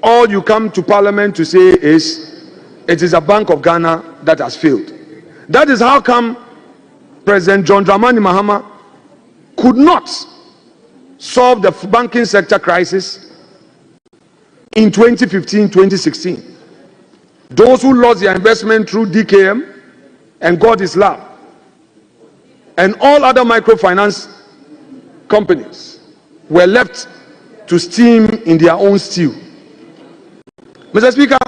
All you come to Parliament to say is, it is a Bank of Ghana that has failed. That is how come President John Dramani Mahama could not solve the banking sector crisis in 2015-2016. Those who lost their investment through DKM and God Islam and all other microfinance companies were left to steam in their own stew. Mr. Speaker,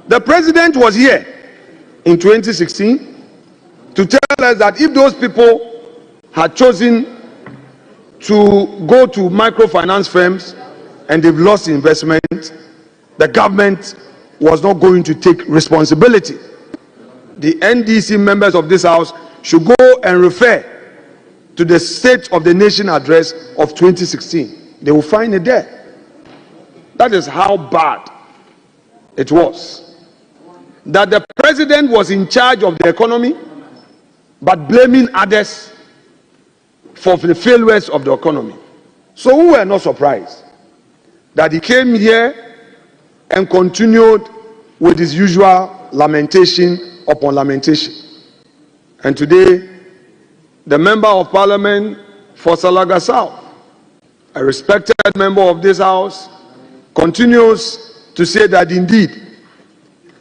the President was here in 2016 to tell us that if those people had chosen to go to microfinance firms and they've lost investment, the government was not going to take responsibility. The NDC members of this house should go and refer to the State of the Nation address of 2016. They will find it there. That is how bad it was. That the president was in charge of the economy, but blaming others for the failures of the economy. So we were not surprised that he came here and continued with his usual lamentation upon lamentation. And today, the member of parliament for Salaga South, a respected member of this house, continues to say that indeed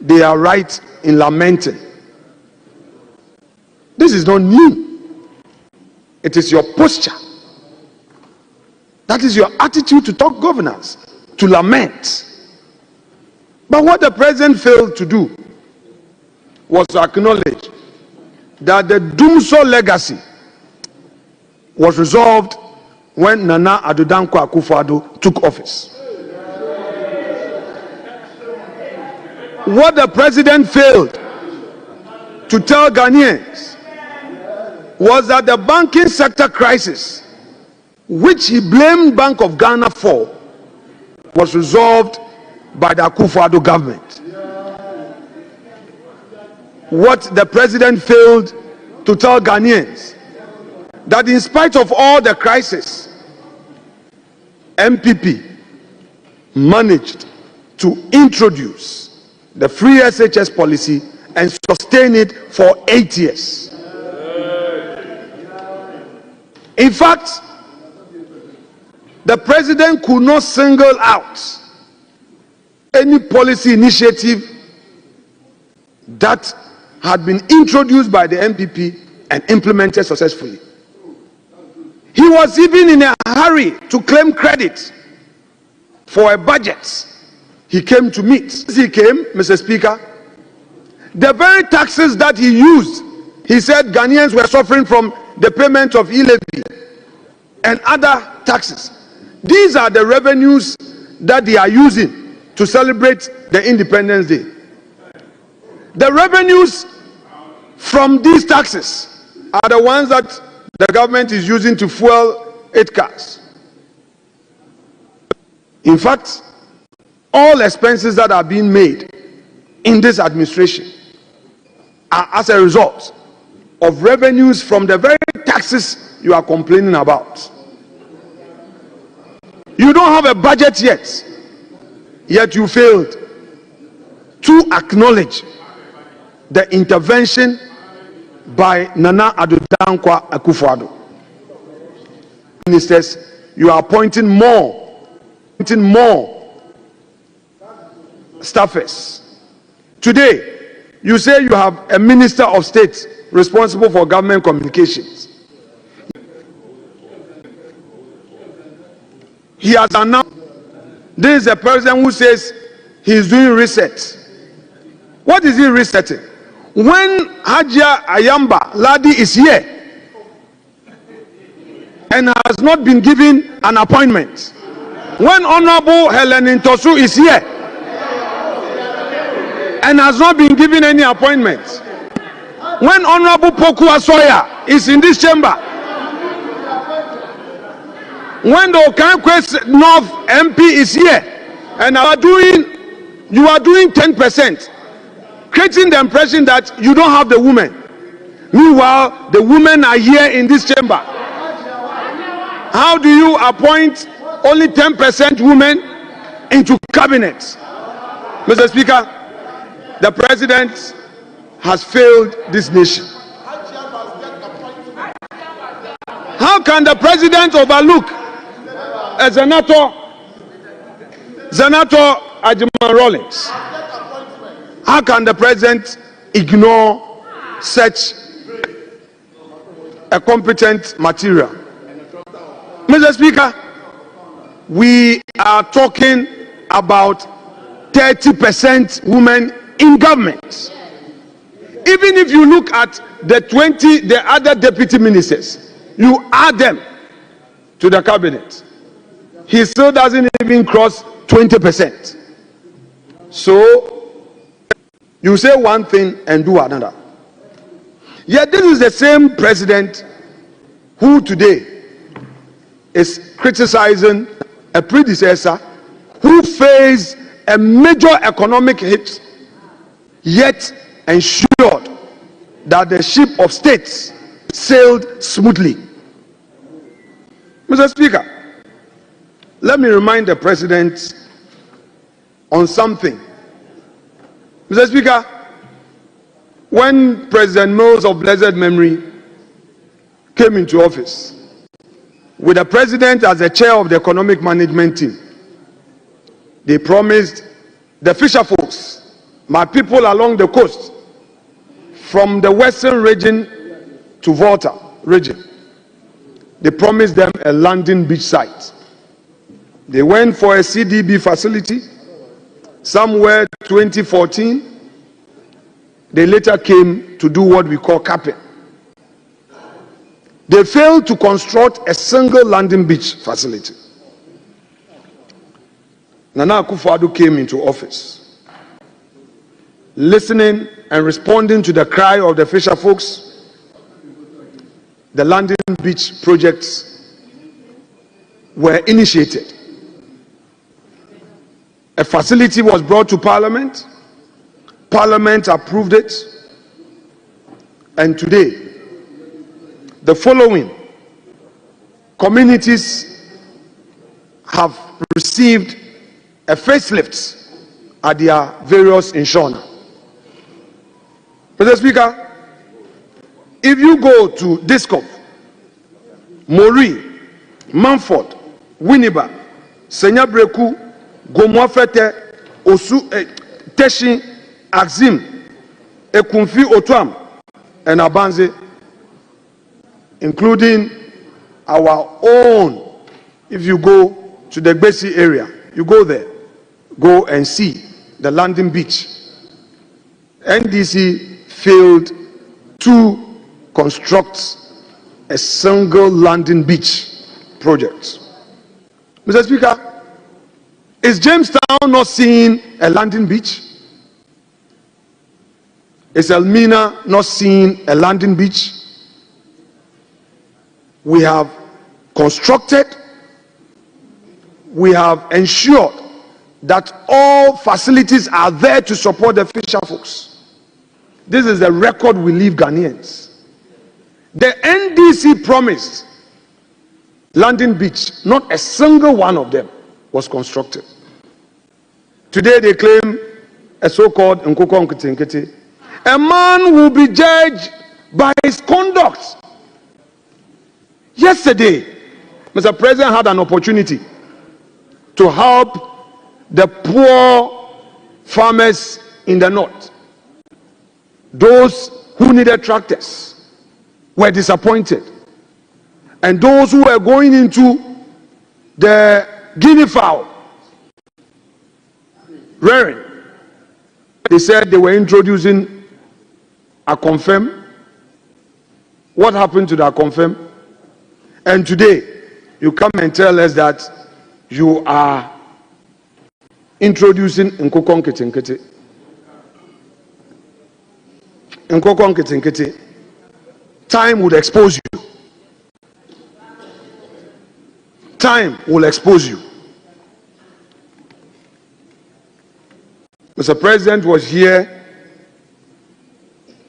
they are right in lamenting. This is not new. It is your posture. That is your attitude to talk governance, to lament. But what the president failed to do was to acknowledge that the Dumso legacy was resolved when Nana Addo Dankwa Akufo-Addo took office. What the president failed to tell Ghanaians was that the banking sector crisis, which he blamed Bank of Ghana for, was resolved by the Akufo-Addo government. What the president failed to tell Ghanaians, that in spite of all the crisis, MPP managed to introduce the free SHS policy and sustain it for 8 years. In fact, the president could not single out any policy initiative that had been introduced by the MPP and implemented successfully. He was even in a hurry to claim credit for a budget he came to meet. He came, Mr. Speaker, the very taxes that he used, he said Ghanaians were suffering from the payment of e-levy and other taxes. These are the revenues that they are using to celebrate the Independence Day. The revenues from these taxes are the ones that the government is using to fuel its cars. In fact, all expenses that are being made in this administration are as a result of revenues from the very taxes you are complaining about. You don't have a budget yet you failed to acknowledge the intervention by Nana Addo Dankwa Akufo-Addo. Ministers, you are appointing more staffers. Today, you say you have a minister of state responsible for government communications. He has announced, this is a person who says he is doing research. What is he resetting? When Hajia Ayamba Ladi is here and has not been given an appointment, when Honorable Helen Ntosu is here and has not been given any appointment, when Honorable Poku Asoya is in this chamber, when the Okankwe North MP is here and you are doing 10%, creating the impression that you don't have the women. Meanwhile, the women are here in this chamber. How do you appoint only 10% women into cabinet? Mr. Speaker, the president has failed this nation. How can the president overlook a Senator Ajiman Rawlings? How can the president ignore such a competent material? Mr. Speaker, we are talking about 30% women in government. Even if you look at the other deputy ministers, you add them to the cabinet, he still doesn't even cross 20%. So you say one thing and do another. Yet this is the same president who today is criticizing a predecessor who faced a major economic hit, yet ensured that the ship of states sailed smoothly. Mr. Speaker, let me remind the president on something. Mr. Speaker, when President Mills of blessed memory came into office, with the president as the chair of the economic management team, they promised the fisher folks, my people along the coast, from the western region to Volta region, they promised them a landing beach site. They went for a CDB facility somewhere 2014. They later came to do what we call capping. They failed to construct a single landing beach facility. Nana Akufo-Addo came into office, listening and responding to the cry of the fisher folks. The landing beach projects were initiated. A facility was brought to Parliament. Parliament approved it. And today, the following communities have received a facelift at their various insurance. Mr. Speaker, if you go to Discoff, Mori, Manford, Winneba, Senyabreku, Gomoafete, Osu, Teshin, Axim, Ekumfi Otwam, and Abanze, including our own. If you go to the Gbesi area, you go there, go and see the landing beach. NDC failed to construct a single landing beach project. Mr. Speaker, is Jamestown not seeing a landing beach? Is Elmina not seeing a landing beach? We have constructed, we have ensured that all facilities are there to support the fisher folks. This is the record we leave Ghanaians. The NDC promised landing beach, not a single one of them was constructed. Today they claim a so-called Nkoko Nkiti. A man will be judged by his conduct. Yesterday, Mr. President had an opportunity to help the poor farmers in the north. Those who needed tractors were disappointed. And those who were going into the guinea fowl rearing, they said they were introducing a confirm. What happened to that confirm? And today, you come and tell us that you are introducing Nkoko Nkiti. Nkoko Nkiti. Time would expose you. Time will expose you. Mr. President was here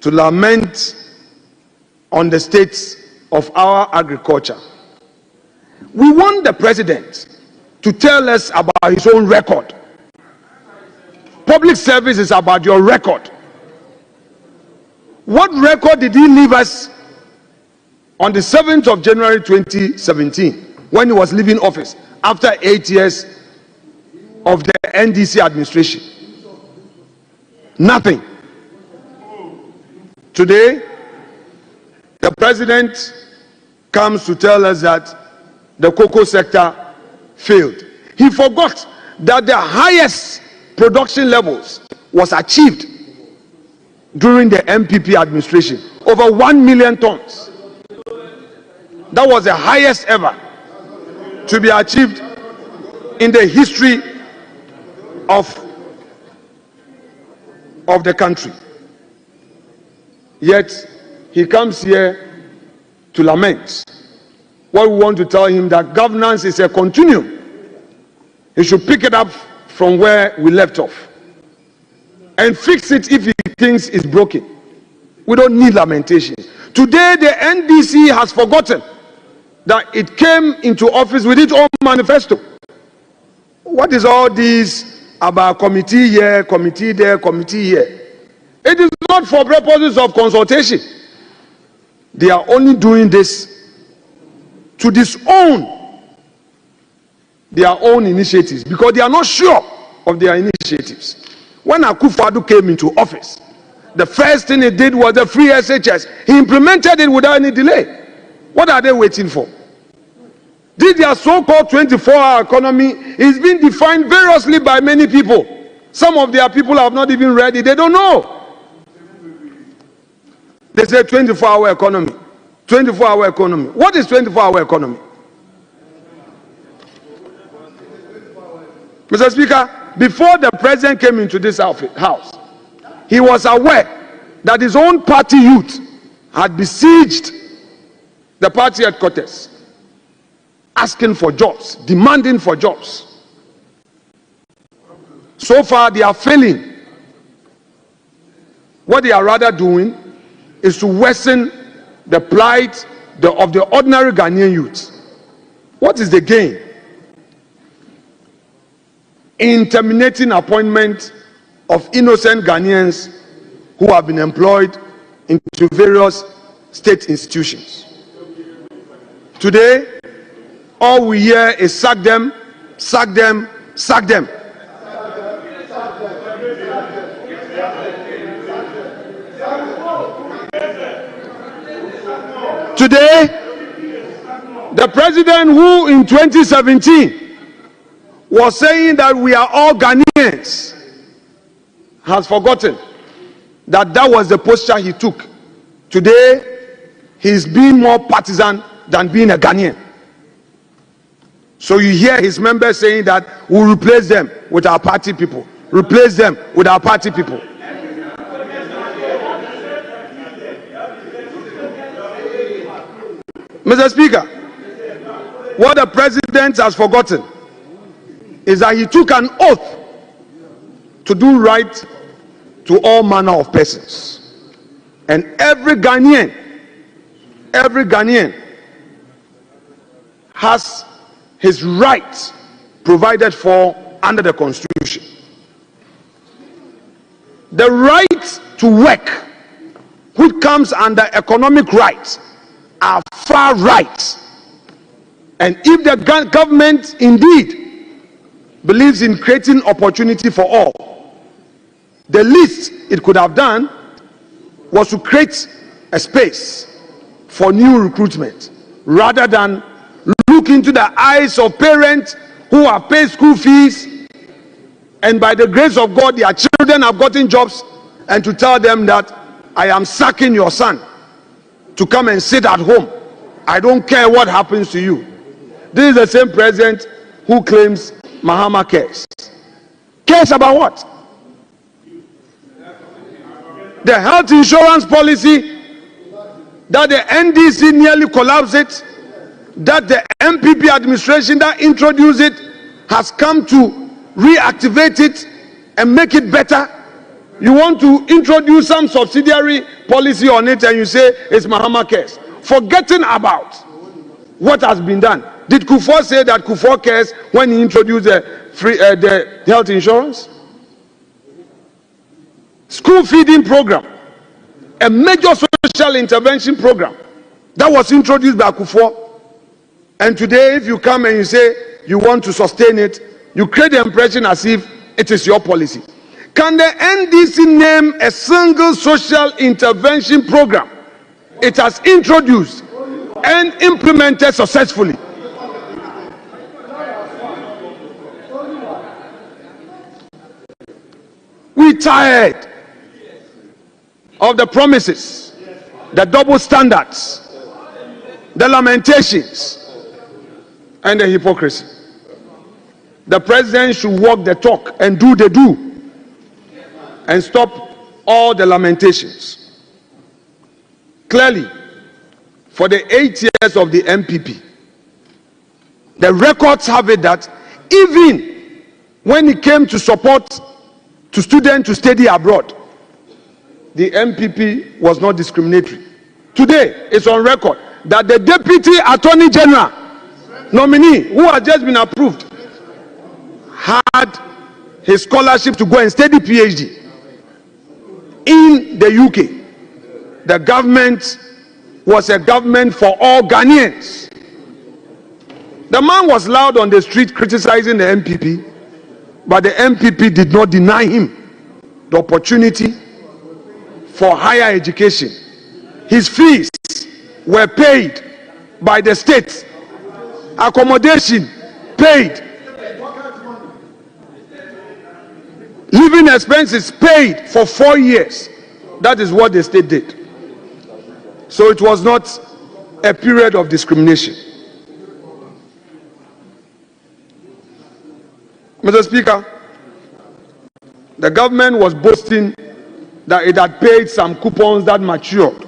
to lament on the state of our agriculture. We want the president to tell us about his own record. Public service is about your record. What record did he leave us on the 7th of January 2017 when he was leaving office after 8 years of the NDC administration? Nothing. Today, the president comes to tell us that the cocoa sector failed. He forgot that the highest production levels was achieved during the MPP administration, over 1 million tons. That was the highest ever to be achieved in the history of the country. Yet he comes here to lament. What we want to tell him that governance is a continuum. He should pick it up from where we left off and fix it if he thinks it's broken. We don't need lamentation. Today, the NDC has forgotten that it came into office with its own manifesto. What is all this about committee here, committee there, committee here? It is not for purposes of consultation. They are only doing this to disown their own initiatives because they are not sure of their initiatives. When Akufo-Addo came into office, the first thing he did was the free SHS. He implemented it without any delay. What are they waiting for? This their so-called 24-hour economy is being defined variously by many people. Some of their people have not even read it. They don't know. They say 24-hour economy. 24-hour economy. What is 24-hour economy? Mr. Speaker, before the president came into this house, he was aware that his own party youth had besieged the party headquarters, asking for jobs, demanding for jobs. So far, they are failing. What they are rather doing is to worsen the plight of the ordinary Ghanaian youth. What is the gain in terminating appointment of innocent Ghanaians who have been employed into various state institutions? Today, all we hear is sack them, sack them, sack them. Today, the president who in 2017 was saying that we are all Ghanaians has forgotten that that was the posture he took. Today, he's being more partisan than being a Ghanaian. So you hear his members saying that we'll replace them with our party people. Replace them with our party people. Mr. Speaker, what the president has forgotten is that he took an oath to do right to all manner of persons. And every Ghanaian has his rights provided for under the Constitution. The right to work, which comes under economic rights, are far right. And if the government indeed believes in creating opportunity for all, the least it could have done was to create a space for new recruitment rather than look into the eyes of parents who have paid school fees and by the grace of God their children have gotten jobs, and to tell them that I am sacking your son to come and sit at home. I don't care what happens to you. This is the same president who claims Mahama cares. Cares about what? The health insurance policy that the NDC nearly collapsed it, that the MPP administration that introduced it has come to reactivate it and make it better. You want to introduce some subsidiary policy on it and you say it's Mahama cares, forgetting about what has been done. Did Kufuor say that Kufuor cares when he introduced the health insurance? School feeding program, a major social intervention program that was introduced by Kufuor. And today, if you come and you say you want to sustain it, you create the impression as if it is your policy. Can the NDC name a single social intervention program it has introduced and implemented successfully? We tired of the promises, the double standards, the lamentations, and the hypocrisy. The president should walk the talk and do the do, and stop all the lamentations. clearly for the 8 years of the MPP. The records have it that even when it came to support to students to study abroad, the MPP was not discriminatory. Today, it's on record that the Deputy Attorney General nominee, who had just been approved, had his scholarship to go and study PhD in the UK. The government was a government for all Ghanaians. The man was loud on the street criticizing the MPP, but the MPP did not deny him the opportunity for higher education. His fees were paid by the state, accommodation paid, living expenses paid for 4 years. That is what the state did. So it was not a period of discrimination. Mr. Speaker, the government was boasting that it had paid some coupons that matured.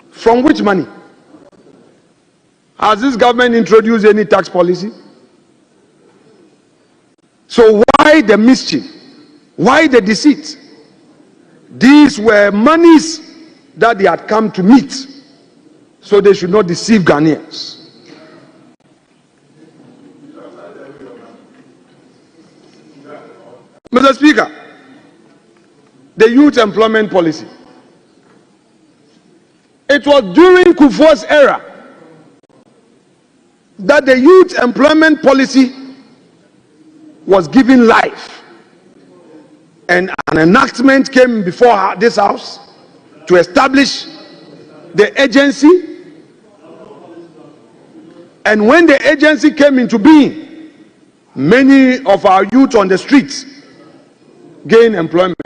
From which money? Has this government introduced any tax policy? So why the mischief? Why the deceit? These were monies that they had come to meet, so they should not deceive Ghanaians. Mr. Speaker, the youth employment policy. It was during Kufuor's era that the youth employment policy was given life, and an enactment came before this house to establish the agency. And when the agency came into being, many of our youth on the streets gained employment.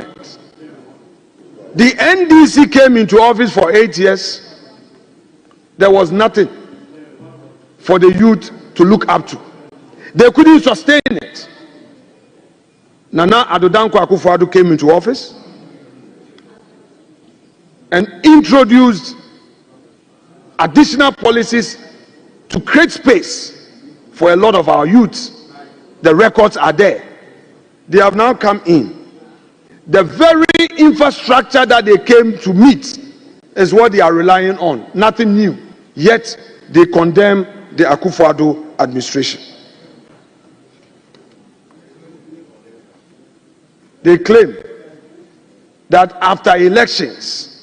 The NDC came into office for 8 years. There was nothing for the youth to look up to. They couldn't sustain it. Nana Addo Dankwa Akufo-Addo came into office and introduced additional policies to create space for a lot of our youths. The records are there. They have now come in. The very infrastructure that they came to meet is what they are relying on. Nothing new. Yet they condemn the Akufo-Addo administration. They claim that after elections,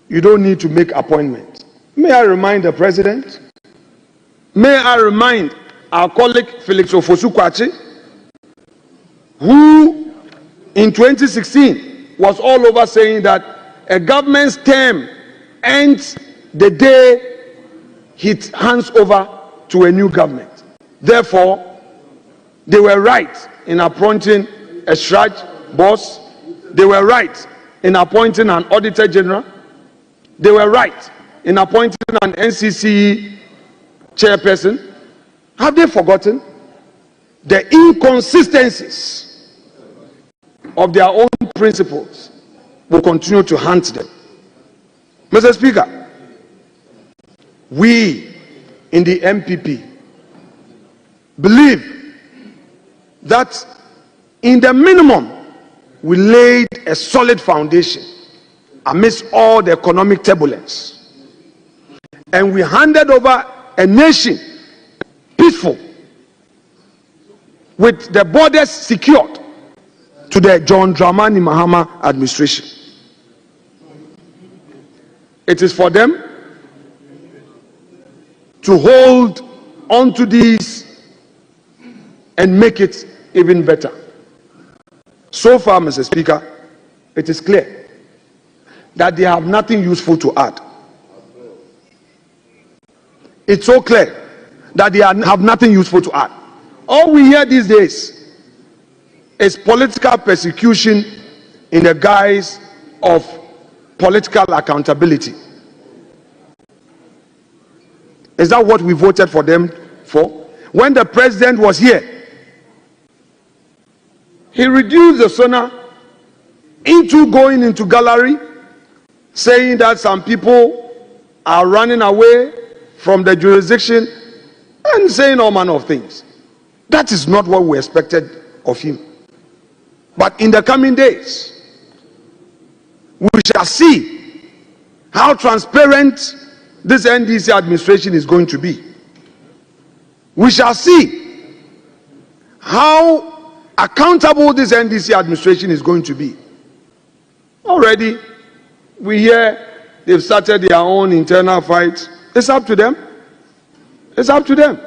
you don't need to make appointments. May I remind the president? May I remind our colleague Felix Ofosu-Kwakye, who in 2016 was all over saying that a government's term ends the day it hands over to a new government. Therefore, they were right in appointing a Shraj boss. They were right in appointing an Auditor General. They were right in appointing an NCCE chairperson. Have they forgotten the inconsistencies of their own principles? Will continue to haunt them. Mr. Speaker, we in the MPP believe that in the minimum we laid a solid foundation amidst all the economic turbulence, and we handed over a nation peaceful with the borders secured to the John Dramani Mahama administration. It is for them to hold on to these and make it even better. So far, Mr. Speaker, it is clear that they have nothing useful to add. It's so clear that they have nothing useful to add. All we hear these days is political persecution in the guise of political accountability. Is that what we voted for them for? When the president was here, he reduced the SONA into going into gallery saying that some people are running away from the jurisdiction and saying all manner of things. That is not what we expected of him. But in the coming days, we shall see how transparent this NDC administration is going to be. We shall see how accountable this NDC administration is going to be. Already, we hear they've started their own internal fight. It's up to them. It's up to them.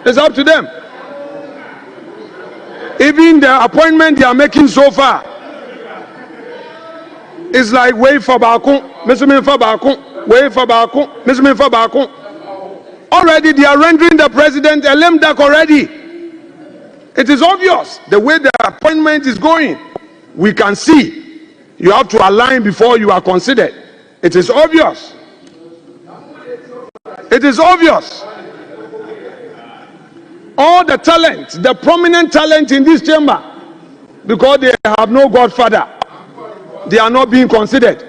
It's up to them. Even the appointment they are making so far is like wait for Baku, Mr. for Baku, wait for Baku, Mr. for Baku. Already they are rendering the president a lame duck already. It is obvious the way the appointment is going. We can see you have to align before you are considered. It is obvious. It is obvious. All the talent, the prominent talent in this chamber, because they have no godfather, they are not being considered.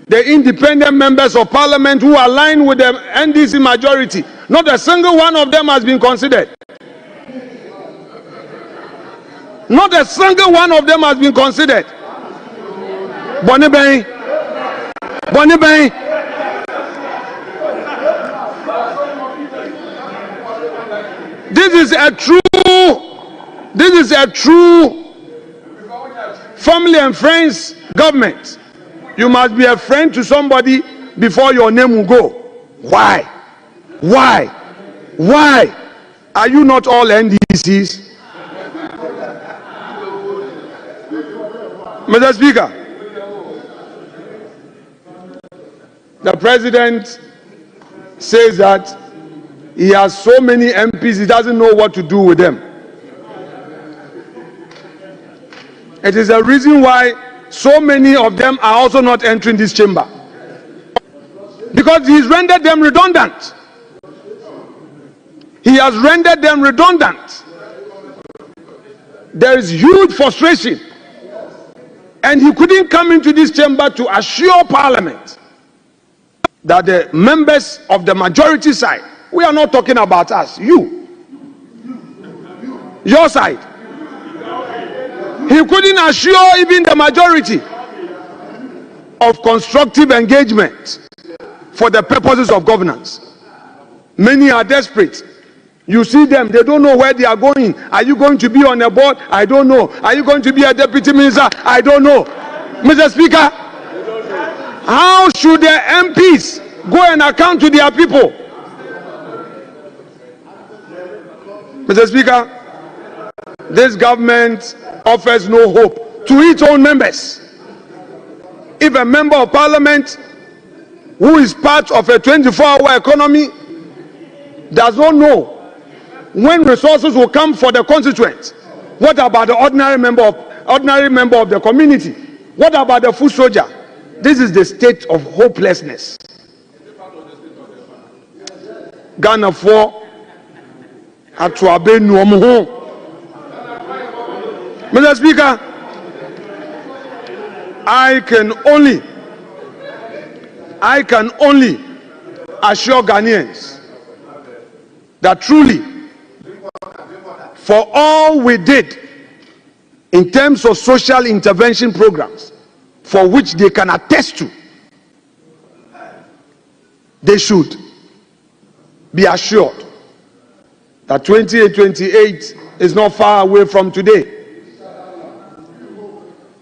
The independent members of parliament who align with the NDC majority, not a single one of them has been considered. Not a single one of them has been considered. Bonnie Bay. Bonnie Bay. This is a true family and friends government. You must be a friend to somebody before your name will go. Why? Why? Why? Are you not all NDCs? Mr. Speaker, the president says that he has so many MPs, he doesn't know what to do with them. It is a reason why so many of them are also not entering this chamber. Because he's rendered them redundant. He has rendered them redundant. There is huge frustration. And he couldn't come into this chamber to assure Parliament that the members of the majority side, we are not talking about us, you, your side. He couldn't assure even the majority of constructive engagement for the purposes of governance. Many are desperate. You see them, they don't know where they are going. Are you going to be on a board? I don't know. Are you going to be a deputy minister? I don't know. Mr. Speaker, how should the MPs go and account to their people? Mr. Speaker, this government offers no hope to its own members. If a member of parliament who is part of a 24-hour economy does not know when resources will come for the constituents, what about the ordinary member of the community? What about the foot soldier? This is the state of hopelessness. Ghana for Atuabe Nuomuho. Mr. Speaker, I can only assure Ghanaians that truly, for all we did in terms of social intervention programs, for which they can attest to, they should be assured that 2028 is not far away from today.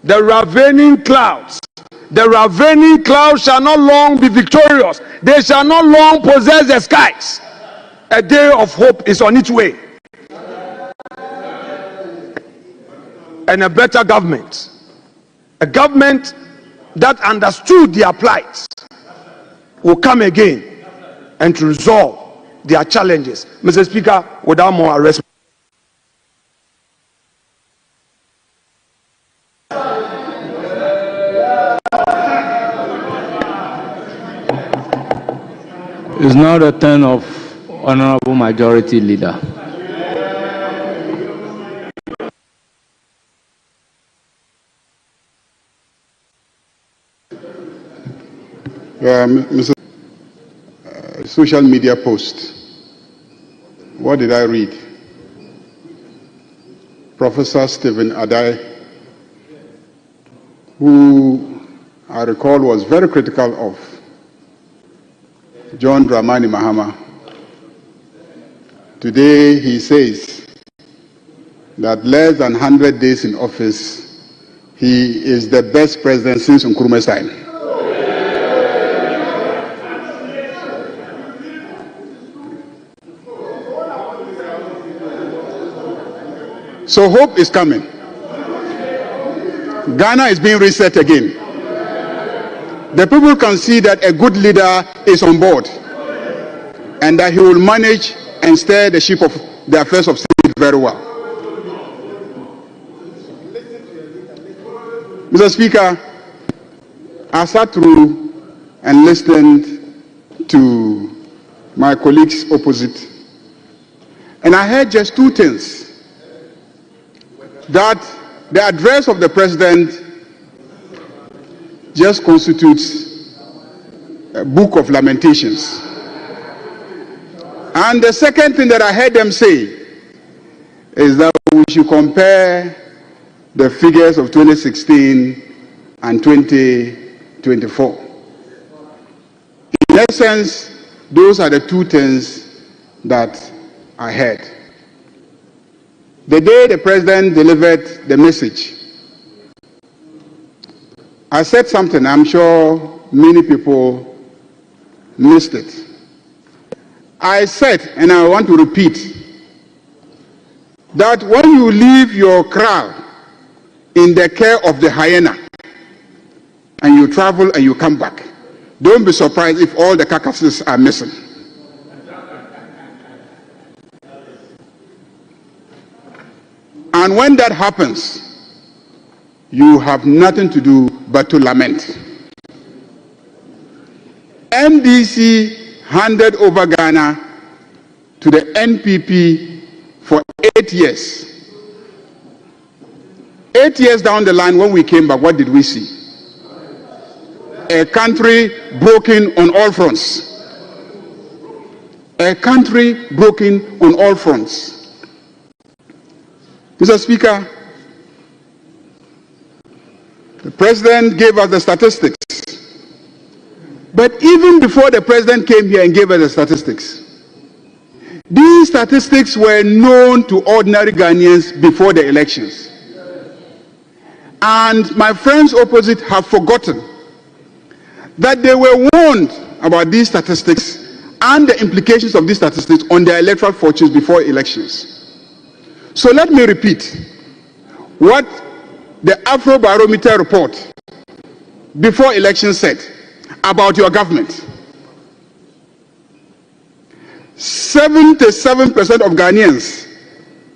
The ravening clouds shall not long be victorious. They shall not long possess the skies. A day of hope is on its way. And a better government, a government that understood their plight, will come again and to resolve their challenges. Mr. Speaker, without more arrest. It's now the turn of Honorable Majority Leader. Mr. Social media post. What did I read? Professor Stephen Adai, who I recall was very critical of John Dramani Mahama. Today he says that less than 100 days in office, he is the best president since Nkrumah's time. So hope is coming. Ghana is being reset again. The people can see that a good leader is on board and that he will manage and steer the ship of the affairs of state very well. Mr. Speaker, I sat through and listened to my colleagues opposite, and I heard just two things. That the address of the president just constitutes a book of lamentations. And the second thing that I heard them say is that we should compare the figures of 2016 and 2024. In essence, those are the two things that I heard. The day the president delivered the message, I said something, I'm sure many people missed it. I said, and I want to repeat, that when you leave your kraal in the care of the hyena and you travel and you come back, don't be surprised if all the carcasses are missing. And when that happens, you have nothing to do but to lament. MDC handed over Ghana to the NPP for 8 years. 8 years down the line, when we came back, what did we see? A country broken on all fronts. A country broken on all fronts. Mr. Speaker, the president gave us the statistics. But even before the president came here and gave us the statistics, these statistics were known to ordinary Ghanaians before the elections. And my friends opposite have forgotten that they were warned about these statistics and the implications of these statistics on their electoral fortunes before elections. So let me repeat what the Afrobarometer report before election said about your government. 77% of Ghanaians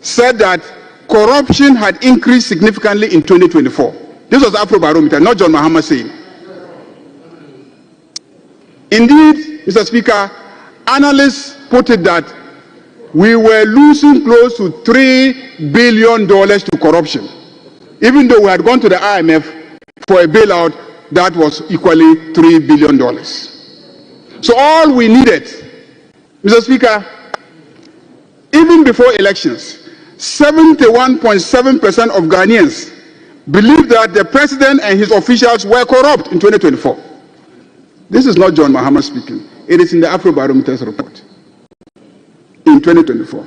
said that corruption had increased significantly in 2024. This was Afrobarometer, not John Mahama saying. Indeed, Mr. Speaker, analysts put it that we were losing close to $3 billion to corruption, even though we had gone to the IMF for a bailout that was equally $3 billion. So all we needed, Mr. Speaker, even before elections, 71.7% of Ghanaians believed that the president and his officials were corrupt in 2024. This is not John Mahama speaking. It is in the Afrobarometer's report. In 2024,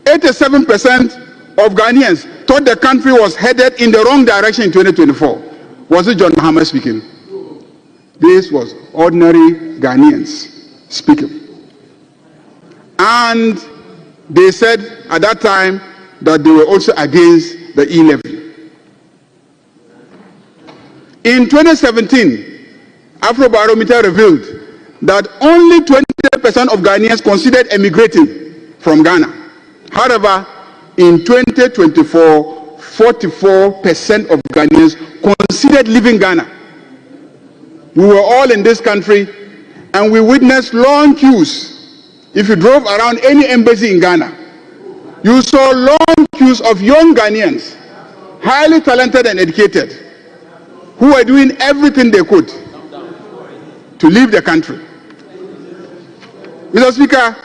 87% of Ghanaians thought the country was headed in the wrong direction in 2024. Was it John Mahama speaking? This was ordinary Ghanaians speaking. And they said at that time that they were also against the e-levy. In 2017, Afrobarometer revealed that only 20% of Ghanaians considered emigrating from Ghana. However, in 2024, 44% of Ghanaians considered leaving Ghana. We were all in this country and we witnessed long queues. If you drove around any embassy in Ghana, you saw long queues of young Ghanaians, highly talented and educated, who were doing everything they could to leave the country. Mr. Speaker,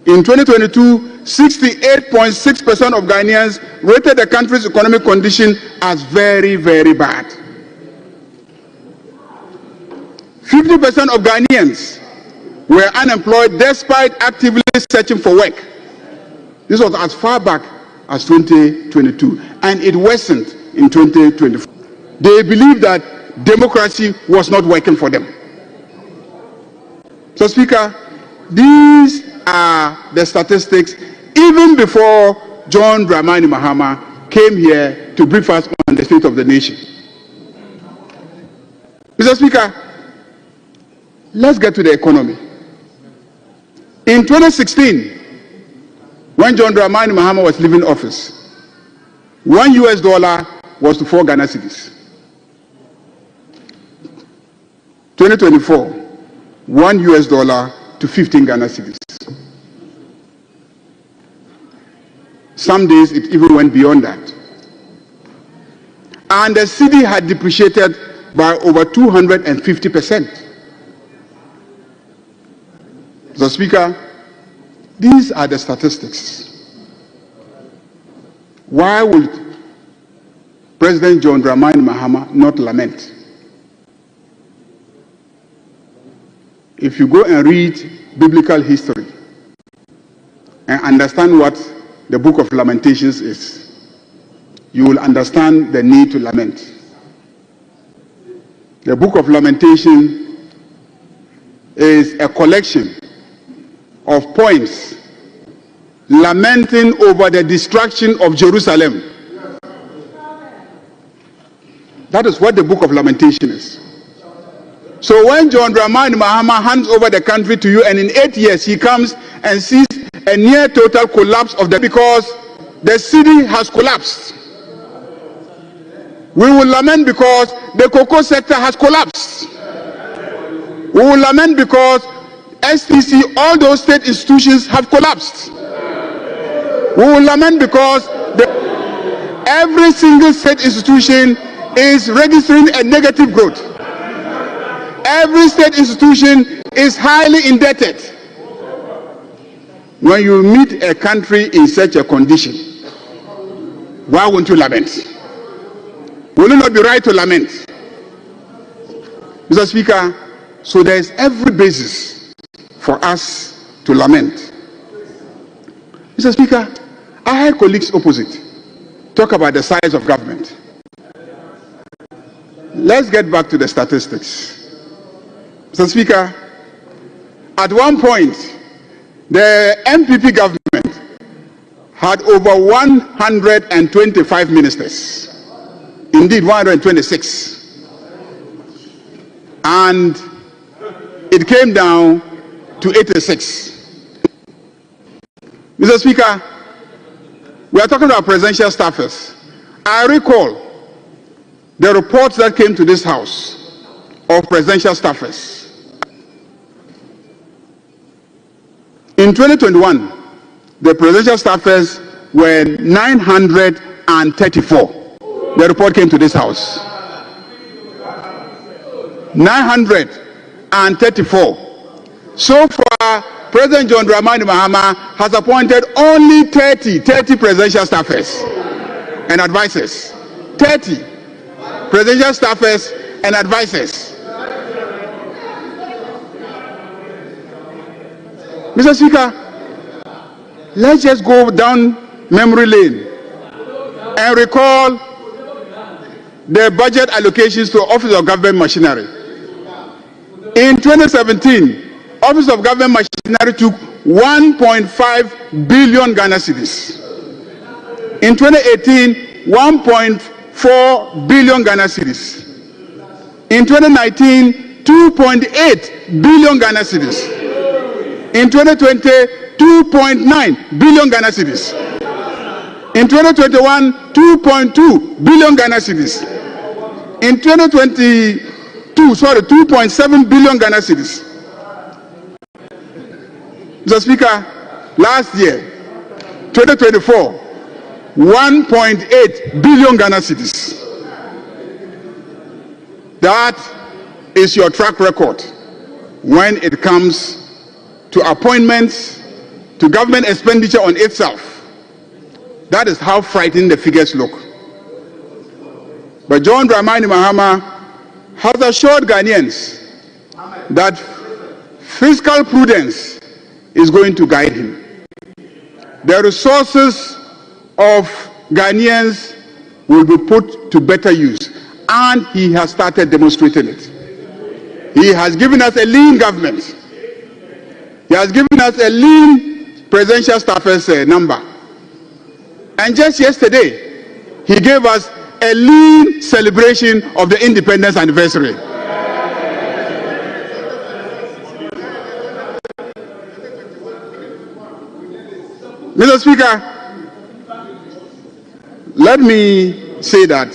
in 2022, 68.6% of Ghanaians rated the country's economic condition as very, very bad. 50% of Ghanaians were unemployed despite actively searching for work. This was as far back as 2022, and it worsened in 2024. They believed that democracy was not working for them. So, Speaker, these are the statistics even before John Dramani Mahama came here to brief us on the state of the nation. Mr. Speaker, let's get to the economy. In 2016, when John Dramani Mahama was leaving office, $1 was to 4 Ghana cedis. 2024, $1 to 15 Ghana cedis. Some days it even went beyond that. And the cedi had depreciated by over 250%. So, Speaker, these are the statistics. Why would President John Dramani Mahama not lament? If you go and read biblical history and understand what the book of Lamentations is, you will understand the need to lament. The book of Lamentation is a collection of poems lamenting over the destruction of Jerusalem. That is what the book of Lamentation is. So when John Dramani Mahama hands over the country to you, and in 8 years he comes and sees a near total collapse of because the city has collapsed. We will lament because the cocoa sector has collapsed. We will lament because STC, all those state institutions have collapsed. We will lament because every single state institution is registering a negative growth. Every state institution is highly indebted. When you meet a country in such a condition, why won't you lament? Will it not be right to lament? Mr. Speaker, so there is every basis for us to lament. Mr. Speaker, I heard colleagues opposite talk about the size of government. Let's get back to the statistics. Mr. Speaker, at one point, the MPP government had over 125 ministers. Indeed, 126. And it came down to 86. Mr. Speaker, we are talking about presidential staffers. I recall the reports that came to this house of presidential staffers. In 2021, the presidential staffers were 934. The report came to this house. 934. So far, President John Dramani Mahama has appointed only 30 presidential staffers and advisors. 30 presidential staffers and advisors. Mr. Speaker, let's just go down memory lane and recall the budget allocations to Office of Government Machinery. In 2017, Office of Government Machinery took 1.5 billion Ghana cedis. In 2018, 1.4 billion Ghana cedis. In 2019, 2.8 billion Ghana cedis. In 2020, 2.9 billion Ghana cedis. In 2021, 2.2 billion Ghana cedis. In 2022, 2.7 billion Ghana cedis. Mr. Speaker, last year, 2024, 1.8 billion Ghana cedis. That is your track record when it comes to appointments, to government expenditure on itself. That is how frightening the figures look. But John Dramani Mahama has assured Ghanaians that fiscal prudence is going to guide him. The resources of Ghanaians will be put to better use, and he has started demonstrating it. He has given us a lean government. He has given us a lean presidential staffers number. And just yesterday, he gave us a lean celebration of the independence anniversary. Mr. Speaker, let me say that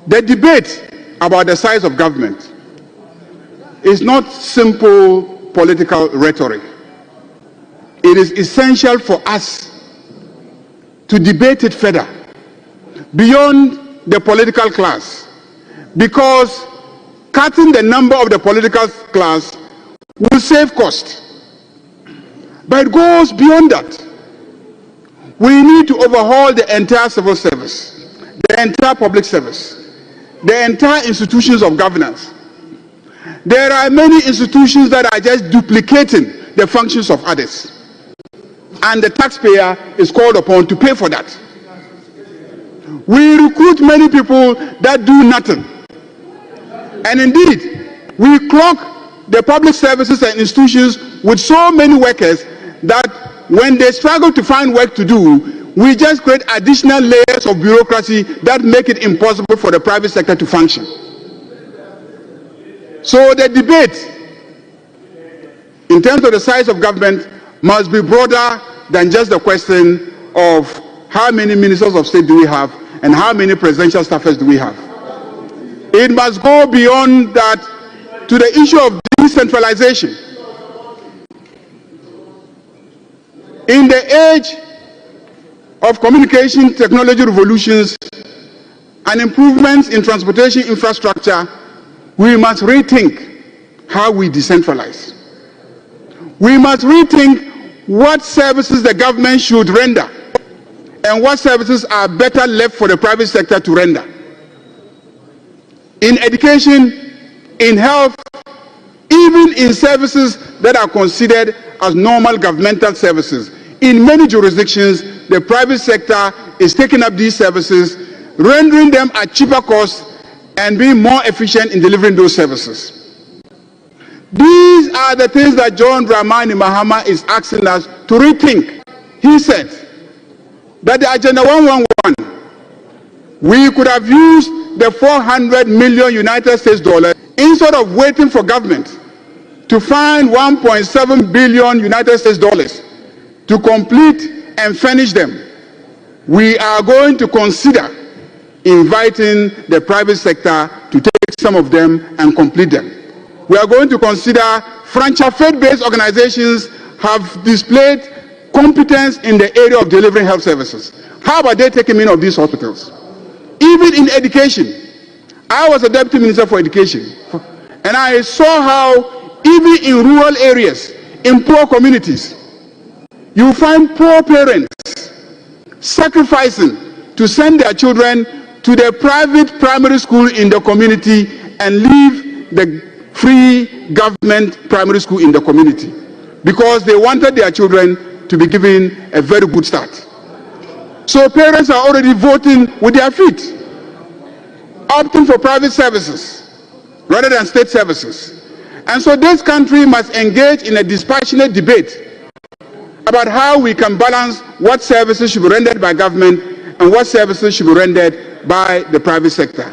the debate about the size of government is not simple political rhetoric. It is essential for us to debate it further, beyond the political class, because cutting the number of the political class will save cost. But it goes beyond that. We need to overhaul the entire civil service, the entire public service, the entire institutions of governance. There are many institutions that are just duplicating the functions of others, and the taxpayer is called upon to pay for that. We recruit many people that do nothing, and indeed we clock the public services and institutions with so many workers that when they struggle to find work to do, we just create additional layers of bureaucracy that make it impossible for the private sector to function. So the debate in terms of the size of government must be broader than just the question of how many ministers of state do we have and how many presidential staffers do we have. It must go beyond that to the issue of decentralization. In the age of communication technology revolutions and improvements in transportation infrastructure, we must rethink how we decentralize. We must rethink what services the government should render and what services are better left for the private sector to render. In education, in health, even in services that are considered as normal governmental services, in many jurisdictions, the private sector is taking up these services, rendering them at cheaper costs and being more efficient in delivering those services. These are the things that John Dramani Mahama is asking us to rethink. He said that the Agenda 111, we could have used the 400 million United States dollars instead of waiting for government to find 1.7 billion United States dollars to complete and furnish them. We are going to consider inviting the private sector to take some of them and complete them. We are going to consider franchise faith-based organizations have displayed competence in the area of delivering health services. How about they taking many of these hospitals? Even in education, I was a deputy minister for education, and I saw how even in rural areas, in poor communities, you find poor parents sacrificing to send their children to the private primary school in the community and leave the free government primary school in the community because they wanted their children to be given a very good start. So parents are already voting with their feet, opting for private services rather than state services. And so this country must engage in a dispassionate debate about how we can balance what services should be rendered by government and what services should be rendered by the private sector.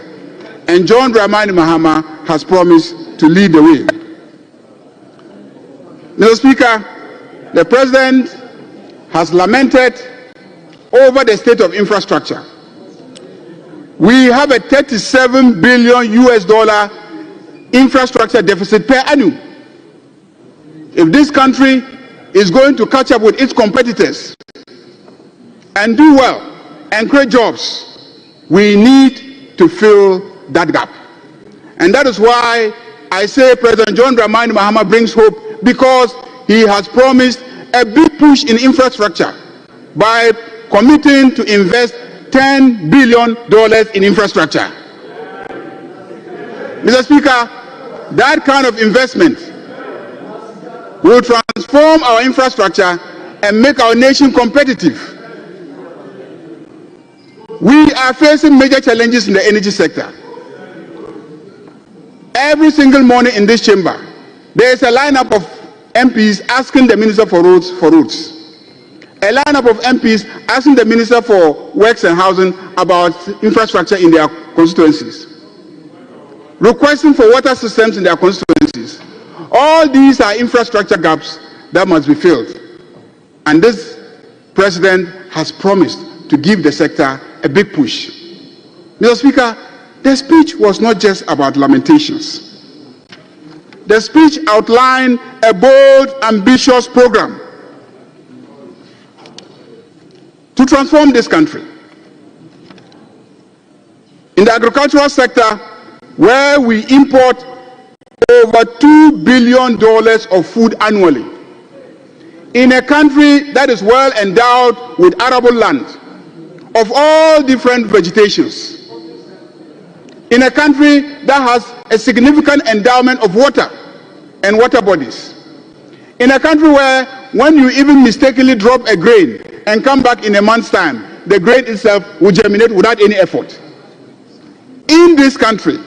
And John Dramani Mahama has promised to lead the way. Mr. Speaker, the President has lamented over the state of infrastructure. We have a $37 billion infrastructure deficit per annum. If this country is going to catch up with its competitors and do well and create jobs, we need to fill that gap. And that is why I say President John Dramani Mahama brings hope, because he has promised a big push in infrastructure by committing to invest $10 billion in infrastructure. Mr. Speaker, that kind of investment will transform our infrastructure and make our nation competitive. We are facing major challenges in the energy sector. Every single morning in this chamber, there is a lineup of MPs asking the Minister for Roads for roads. A lineup of MPs asking the Minister for Works and Housing about infrastructure in their constituencies. Requesting for water systems in their constituencies. All these are infrastructure gaps that must be filled. And this president has promised to give the sector a big push. Mr. Speaker, the speech was not just about lamentations. The speech outlined a bold, ambitious program to transform this country. In the agricultural sector, where we import over $2 billion of food annually, in a country that is well endowed with arable land of all different vegetations, in a country that has a significant endowment of water and water bodies, in a country where when you even mistakenly drop a grain and come back in a month's time, the grain itself will germinate without any effort. In this country,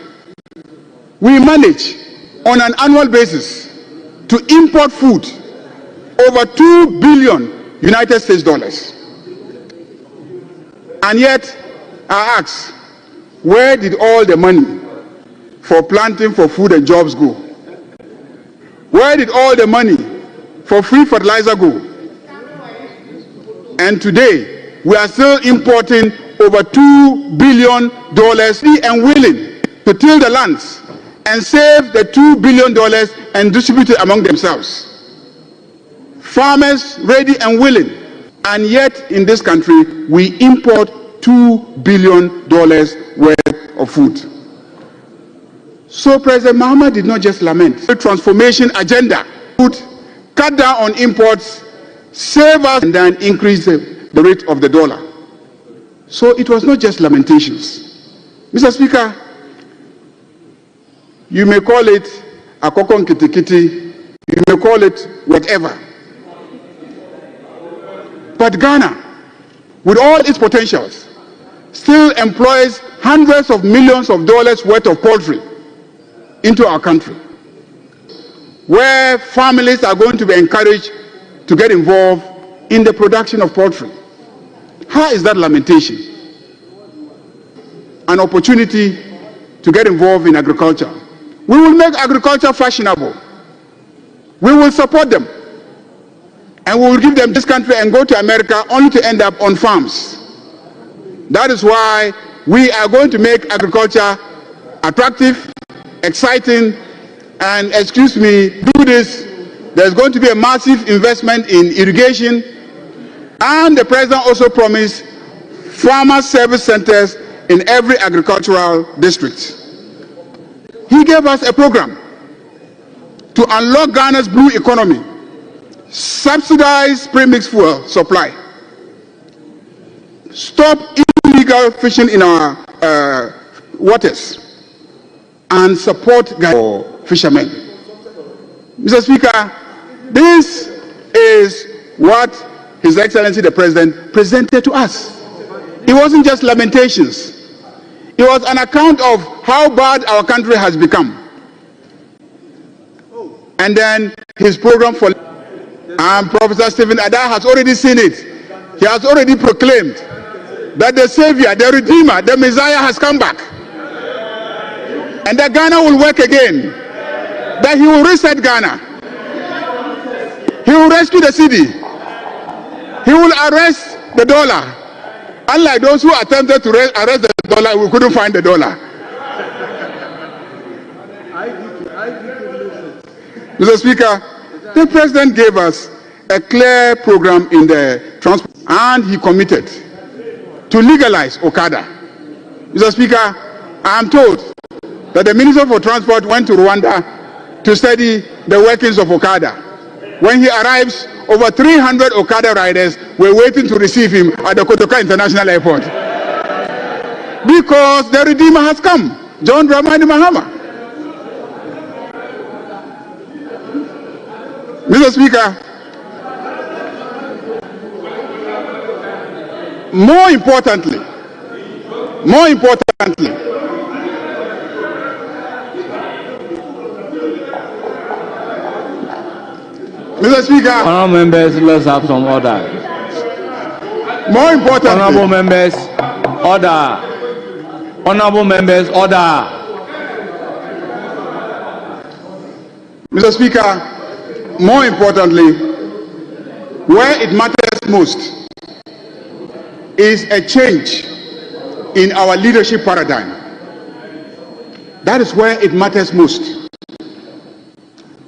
we manage on an annual basis to import food over $2 billion United States dollars. And yet, I ask, where did all the money for planting for food and jobs go? Where did all the money for free fertilizer go? And today, we are still importing over $2 billion and willing to till the lands and save the $2 billion and distribute it among themselves. Farmers ready and willing, and yet in this country we import $2 billion worth of food. So President Mahama did not just lament. The transformation agenda would cut down on imports, save us, and then increase the rate of the dollar. So it was not just lamentations. Mr. Speaker, you may call it Akoko Nkitikiti, you may call it whatever. But Ghana, with all its potentials, still employs hundreds of millions of dollars worth of poultry into our country, where families are going to be encouraged to get involved in the production of poultry. How is that lamentation? An opportunity to get involved in agriculture. We will make agriculture fashionable. We will support them. And we will give them this country and go to America only to end up on farms. That is why we are going to make agriculture attractive, exciting, and excuse me, do this. There's going to be a massive investment in irrigation, and the president also promised farmer service centers in every agricultural district. He gave us a program to unlock Ghana's blue economy, subsidize premixed fuel supply, stop illegal fishing in our waters, and support for fishermen. Mr. Speaker, this is what His Excellency the President presented to us. It wasn't just lamentations. It was an account of how bad our country has become. And then his program for... And Professor Stephen Adar has already seen it. He has already proclaimed that the Savior, the Redeemer, the Messiah has come back. And that Ghana will work again. That he will reset Ghana. He will rescue the city. He will arrest the dollar. Unlike those who attempted to arrest the dollar, we couldn't find the dollar. Mr. Speaker, the president gave us a clear program in the transport, and he committed to legalize Okada. Mr. Speaker, I am told that the Minister for Transport went to Rwanda to study the workings of Okada. When he arrives, over 300 Okada riders were waiting to receive him at the Kotoka International Airport. Because the Redeemer has come, John Dramani Mahama. Mr. Speaker, more importantly, Mr. Speaker, honorable members, let's have some order. More importantly, honorable members, order. Honorable members, order. Mr. Speaker, more importantly, where it matters most is a change in our leadership paradigm. That is where it matters most.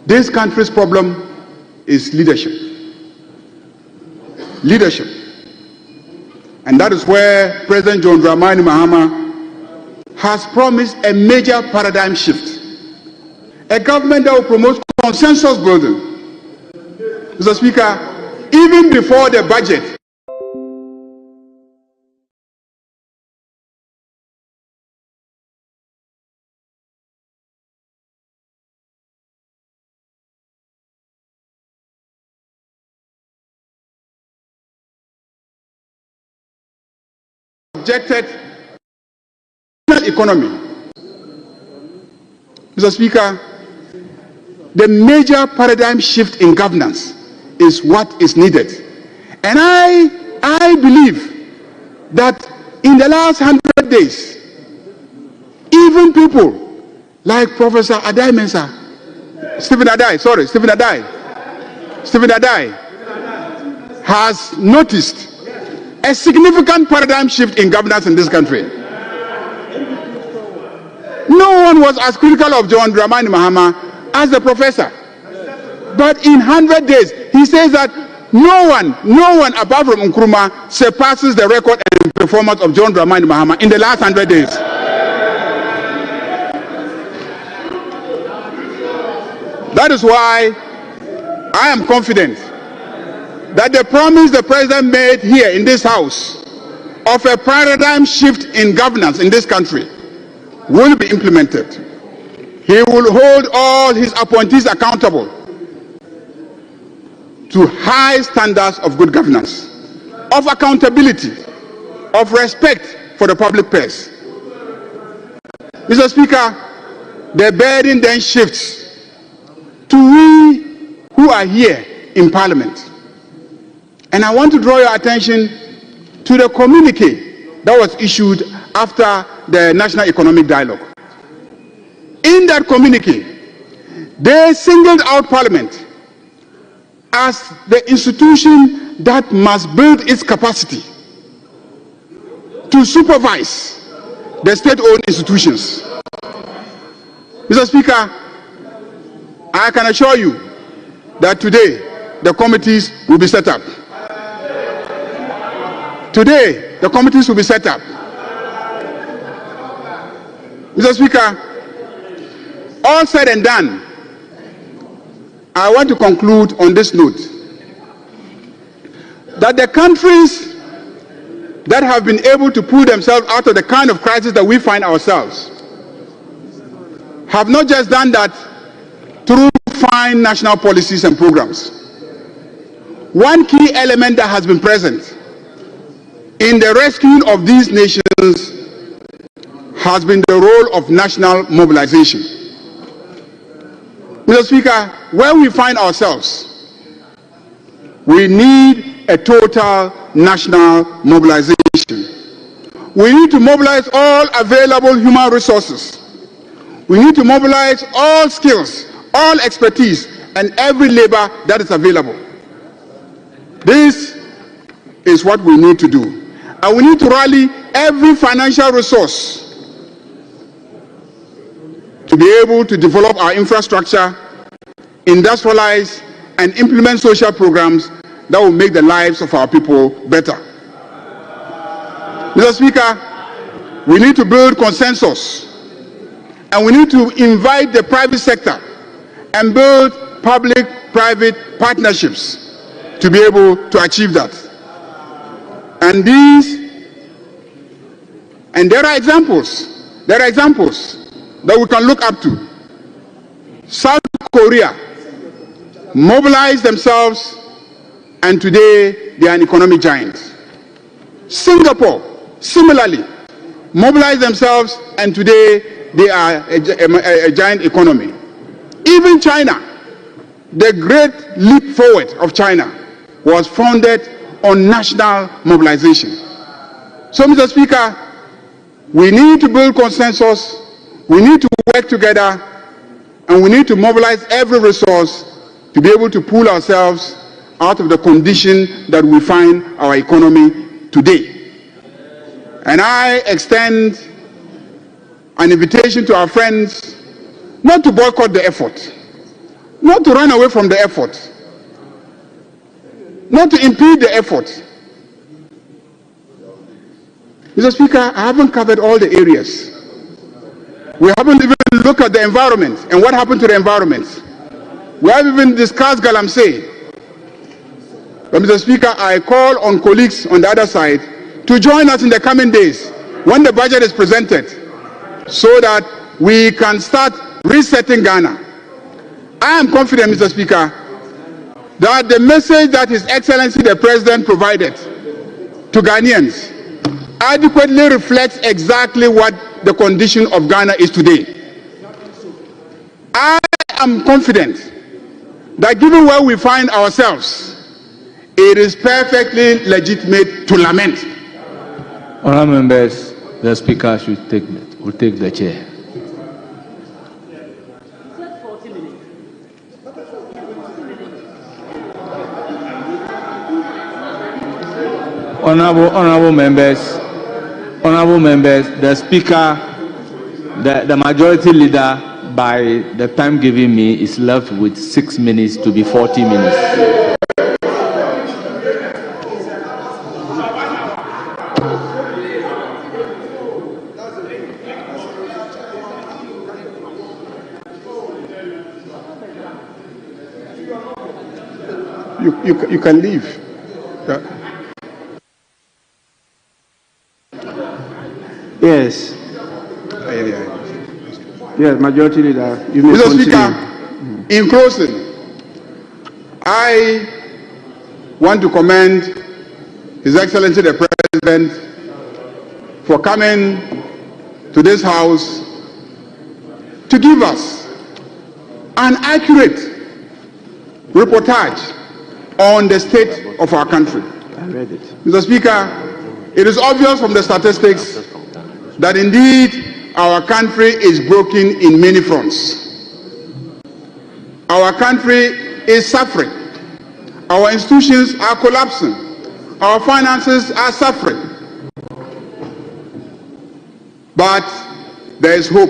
This country's problem is leadership. Leadership. And that is where President John Dramani Mahama has promised a major paradigm shift. A government that will promote consensus building. Mr. Speaker, even before the budget, objected economy. Mr. Speaker, the major paradigm shift in governance is what is needed. And I believe that in the last 100 days, even people like Professor Adai Mensah, Stephen Adai has noticed a significant paradigm shift in governance in this country. No one was as critical of John Dramani Mahama as the professor. But in 100 days, he says that no one apart from Nkrumah surpasses the record and performance of John Dramani Mahama in the last 100 days. That is why I am confident that the promise the president made here in this house of a paradigm shift in governance in this country will be implemented. He will hold all his appointees accountable to high standards of good governance, of accountability, of respect for the public purse. Mr. Speaker, the burden then shifts to we who are here in Parliament. And I want to draw your attention to the communique that was issued after the National Economic Dialogue. In that communique, they singled out Parliament as the institution that must build its capacity to supervise the state-owned institutions. Mr. Speaker, I can assure you that today the committees will be set up. Today, the committees will be set up. Mr. Speaker, all said and done, I want to conclude on this note that the countries that have been able to pull themselves out of the kind of crisis that we find ourselves have not just done that through fine national policies and programs. One key element that has been present in the rescuing of these nations has been the role of national mobilization. Mr. Speaker, where we find ourselves, we need a total national mobilization. We need to mobilize all available human resources. We need to mobilize all skills, all expertise, and every labor that is available. This is what we need to do. And we need to rally every financial resource to be able to develop our infrastructure, industrialize, and implement social programs that will make the lives of our people better. Mr. Speaker, we need to build consensus and we need to invite the private sector and build public-private partnerships to be able to achieve that. And there are examples that we can look up to. South Korea mobilized themselves, and today they are an economic giant. Singapore, similarly, mobilized themselves, and today they are a giant economy. Even China, the great leap forward of China was founded on national mobilization. So, Mr. Speaker, we need to build consensus, we need to work together, and we need to mobilize every resource to be able to pull ourselves out of the condition that we find our economy today. And I extend an invitation to our friends not to boycott the effort, not to run away from the effort, not to impede the effort. Mr. Speaker, I haven't covered all the areas. We haven't even looked at the environment and what happened to the environment. We haven't even discussed Galamsey. But Mr. Speaker, I call on colleagues on the other side to join us in the coming days when the budget is presented so that we can start resetting Ghana. I am confident, Mr. Speaker, that the message that His Excellency the President provided to Ghanaians adequately reflects exactly what the condition of Ghana is today. I am confident that given where we find ourselves, it is perfectly legitimate to lament. Honourable members, the Speaker will take the chair. Honourable members, the Speaker, the Majority Leader, by the time given me, is left with 6 minutes to be 40 minutes. You can leave. Yes. Yes, Majority Leader, you may Mr. continue. Speaker, in closing, I want to commend His Excellency the President for coming to this House to give us an accurate reportage on the state of our country. I read it. Mr. Speaker, it is obvious from the statistics that indeed our country is broken in many fronts. Our country is suffering. Our institutions are collapsing. Our finances are suffering. But there is hope.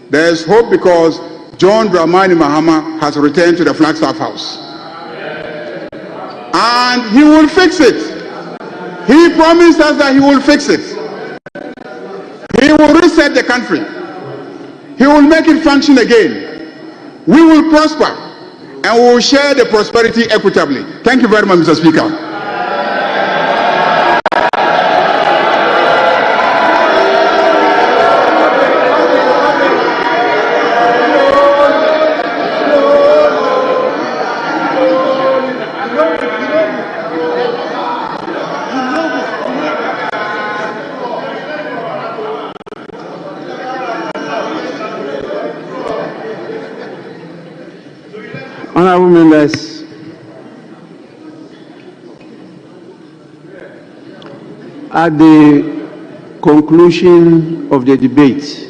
There is hope because John Dramani Mahama has returned to the Flagstaff House. And he will fix it. He promised us that he will fix it. He will reset the country. He will make it function again. We will prosper and we will share the prosperity equitably. Thank you very much, Mr. Speaker. Honourable members, at the conclusion of the debate,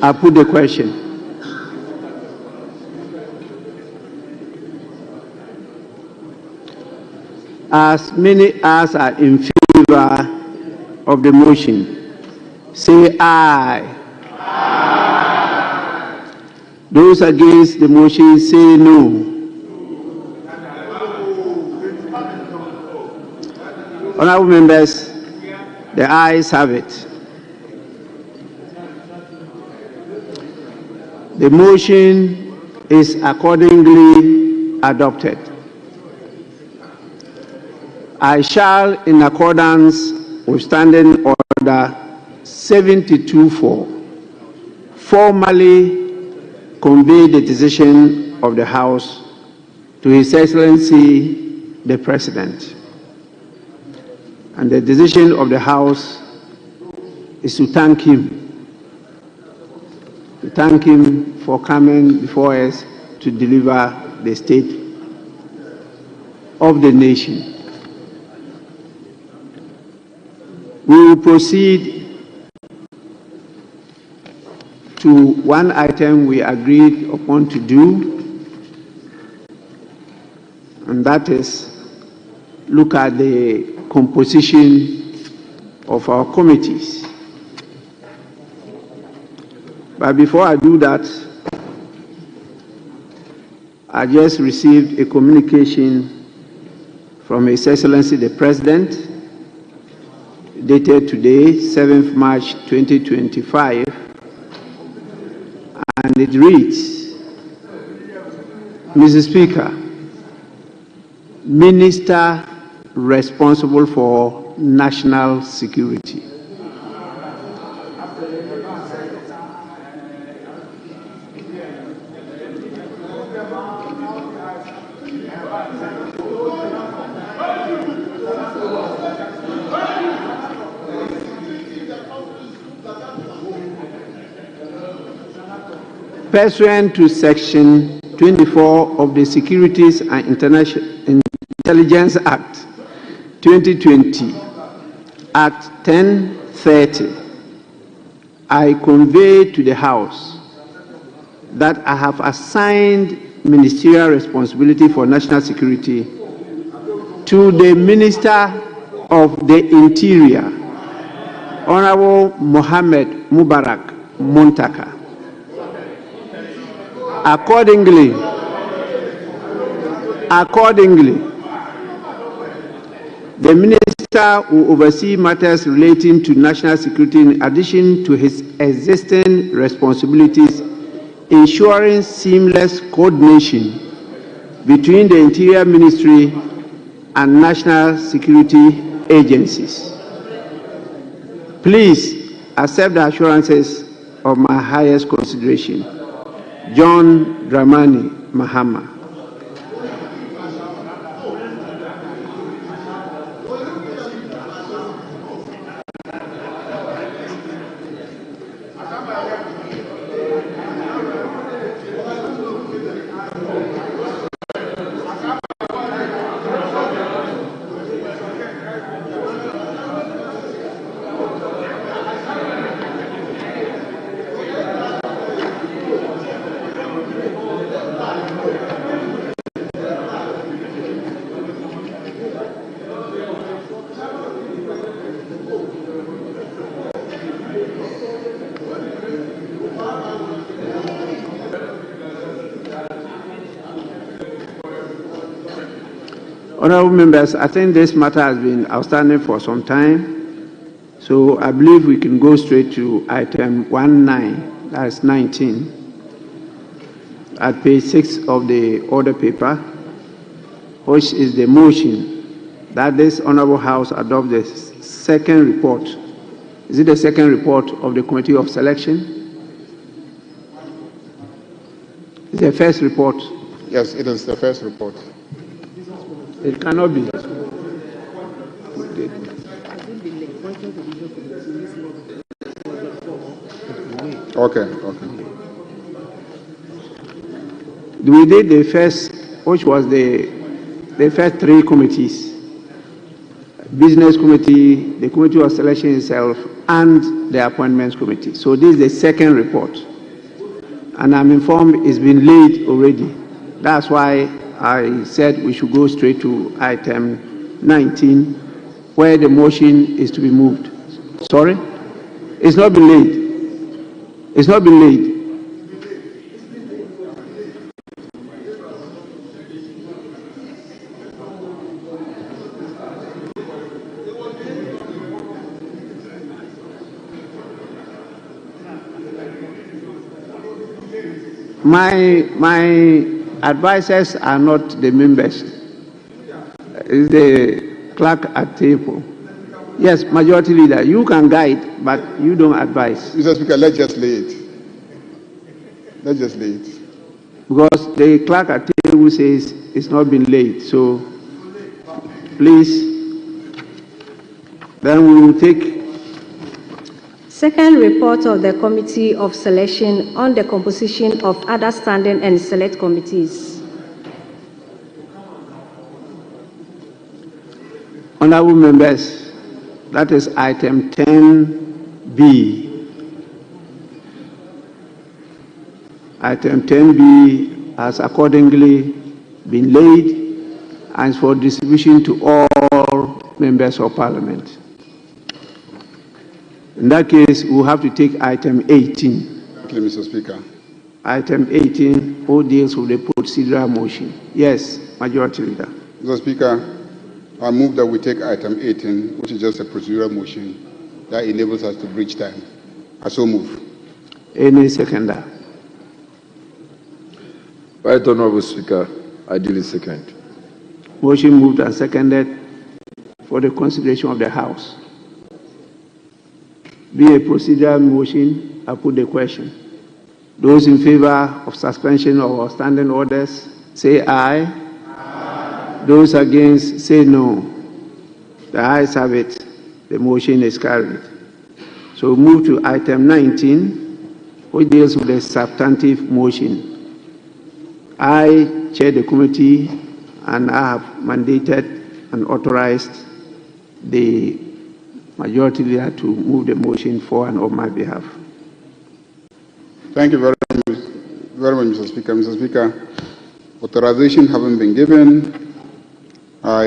I put the question. As many as are in favor of the motion, say aye. Aye. Those against the motion, say no. Honorable members, the ayes have it. The motion is accordingly adopted. I shall, in accordance with Standing Order 72-4, formally convey the decision of the House to His Excellency the President. And the decision of the House is to thank him for coming before us to deliver the state of the nation. We will proceed to one item we agreed upon to do, and that is look at the composition of our committees. But before I do that, I just received a communication from His Excellency the President, dated today, 7th March 2025, and it reads, Mr. Speaker, Minister responsible for national security. Pursuant to Section 24 of the Securities and Intelligence Act 2020, Act 1030, I convey to the House that I have assigned ministerial responsibility for national security to the Minister of the Interior, Honorable Mohammed Mubarak Muntaka. Accordingly, the Minister will oversee matters relating to national security in addition to his existing responsibilities, ensuring seamless coordination between the Interior Ministry and national security agencies. Please accept the assurances of my highest consideration. John Dramani Mahama. Honorable members, I think this matter has been outstanding for some time, so I believe we can go straight to item 19, that's 19, at page 6 of the order paper, which is the motion that this Honorable House adopt the second report. Is it the second report of the Committee of Selection? It's the first report. Yes, it is the first report. It cannot be. Okay. We did the first, which was the first three committees: Business Committee, the Committee of Selection itself, and the Appointments Committee. So this is the second report, and I'm informed it's been laid already. That's why I said we should go straight to item 19, where the motion is to be moved. Sorry? It's not been laid. It's not been laid. My advisors are not the members. It's the clerk at table. Yes, Majority Leader, you can guide, but you don't advise. Mr. Speaker, let's just lay it. Let's just lay it. Because the clerk at table says it's not been laid. So, please, then we will take. Second report of the Committee of Selection on the composition of other standing and select committees. Honorable members, that is item 10B. Item 10B has accordingly been laid and is for distribution to all members of Parliament. In that case, we'll have to take item 18. Okay, Mr. Speaker. Item 18, who deals with the procedural motion. Yes, Majority Leader. Mr. Speaker, I move that we take item 18, which is just a procedural motion that enables us to bridge time. I so move. Any seconder? Right, Honorable Speaker, I duly second. Motion moved and seconded for the consideration of the House. Being a procedural motion, I put the question. Those in favor of suspension of standing orders, say aye. Aye. Those against, say no. The ayes have it. The motion is carried. So we move to item 19, which deals with the substantive motion. I chair the committee and I have mandated and authorized the Majority Leader to move the motion for and on my behalf. Thank you very much, Mr. Speaker. Mr. Speaker, authorization having been given, I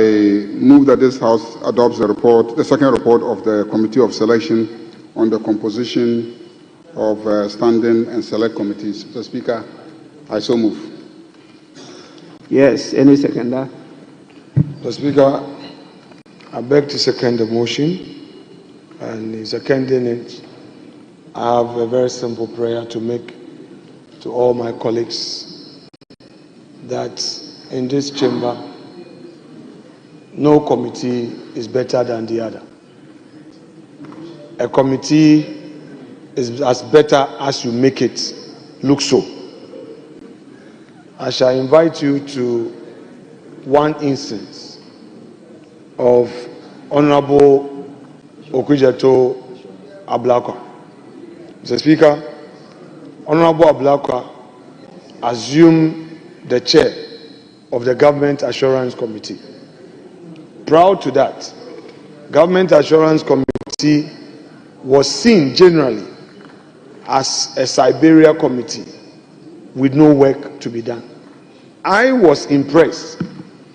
move that this House adopts the report, the second report of the Committee of Selection on the composition of standing and select committees. Mr. Speaker, I so move. Yes, any seconder? Mr. Speaker, I beg to second the motion, and in seconding it, I have a very simple prayer to make to all my colleagues that in this chamber, no committee is better than the other. A committee is as better as you make it look so. I shall invite you to one instance of Honorable Okudzeto Ablakwa. Mr. Speaker, Honorable Ablakwa assumed the chair of the Government Assurance Committee. Proud to that, Government Assurance Committee was seen generally as a Siberia committee with no work to be done. I was impressed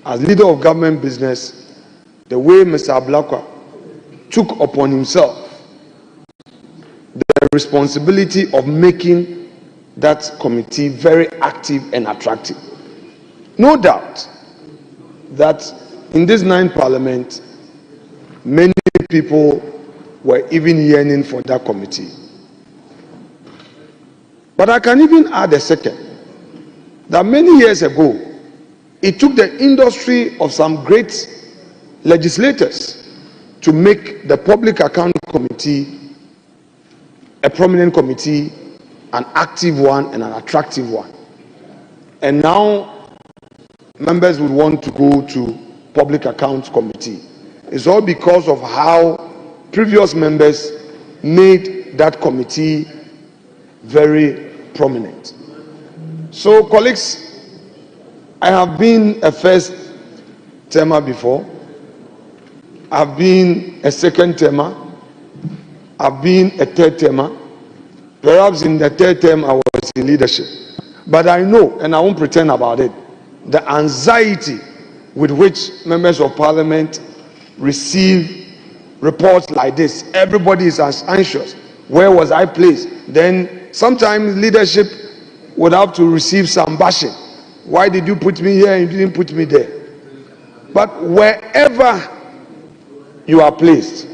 as leader of government business the way Mr. Ablakwa took upon himself the responsibility of making that committee very active and attractive. No doubt that in this 9th Parliament, many people were even yearning for that committee. But I can even add a second, that many years ago, it took the industry of some great legislators to make the Public Account Committee a prominent committee, an active one and an attractive one. And now members would want to go to Public Accounts Committee. It's all because of how previous members made that committee very prominent. So, colleagues, I have been a first termer before. I've been a second termer. I've been a third termer. Perhaps in the third term I was in leadership. But I know, and I won't pretend about it, the anxiety with which members of parliament receive reports like this. Everybody is as anxious. Where was I placed? Then sometimes leadership would have to receive some bashing. Why did you put me here and you didn't put me there? But wherever you are placed,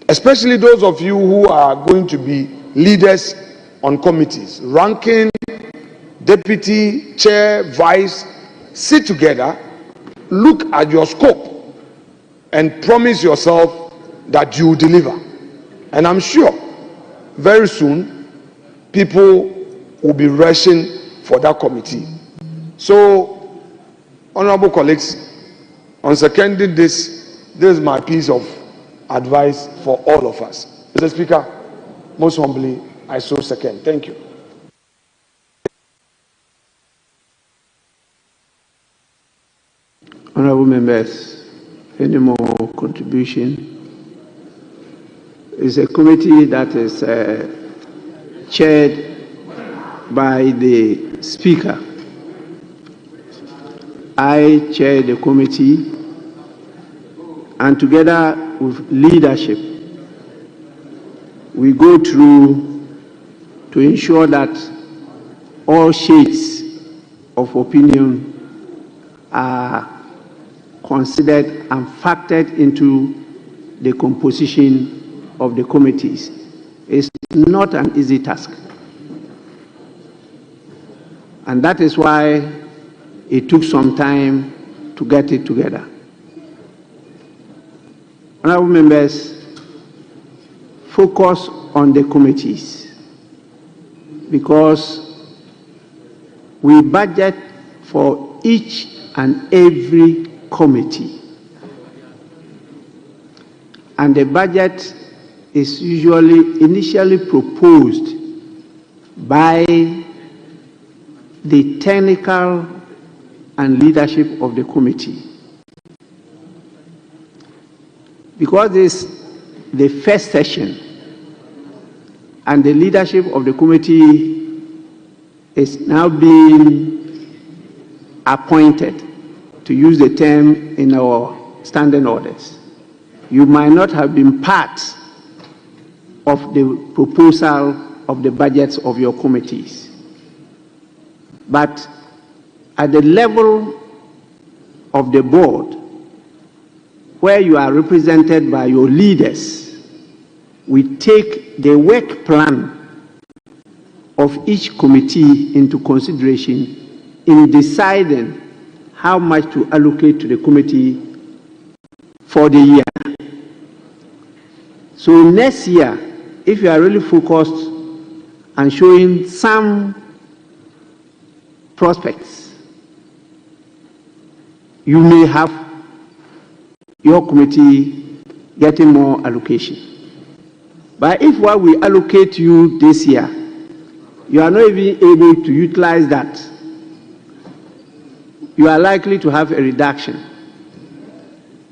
especially those of you who are going to be leaders on committees. Ranking, deputy, chair, vice, sit together, look at your scope, and promise yourself that you will deliver. And I'm sure very soon people will be rushing for that committee. So, honorable colleagues, on seconding this is my piece of advice for all of us. Mr. Speaker, most humbly, I so second. Thank you. Honorable members, any more contribution? It's a committee that is chaired by the Speaker. I chair the committee, and together with leadership, we go through to ensure that all shades of opinion are considered and factored into the composition of the committees. It's not an easy task. And that is why it took some time to get it together. Honorable members, focus on the committees, because we budget for each and every committee. And the budget is usually initially proposed by the technical and leadership of the committee. Because this is the first session and the leadership of the committee is now being appointed, to use the term in our standing orders, you might not have been part of the proposal of the budgets of your committees. But at the level of the board, where you are represented by your leaders, we take the work plan of each committee into consideration in deciding how much to allocate to the committee for the year. So next year, if you are really focused and showing some prospects, you may have your committee getting more allocation. But if what we allocate you this year, you are not even able to utilize that, you are likely to have a reduction,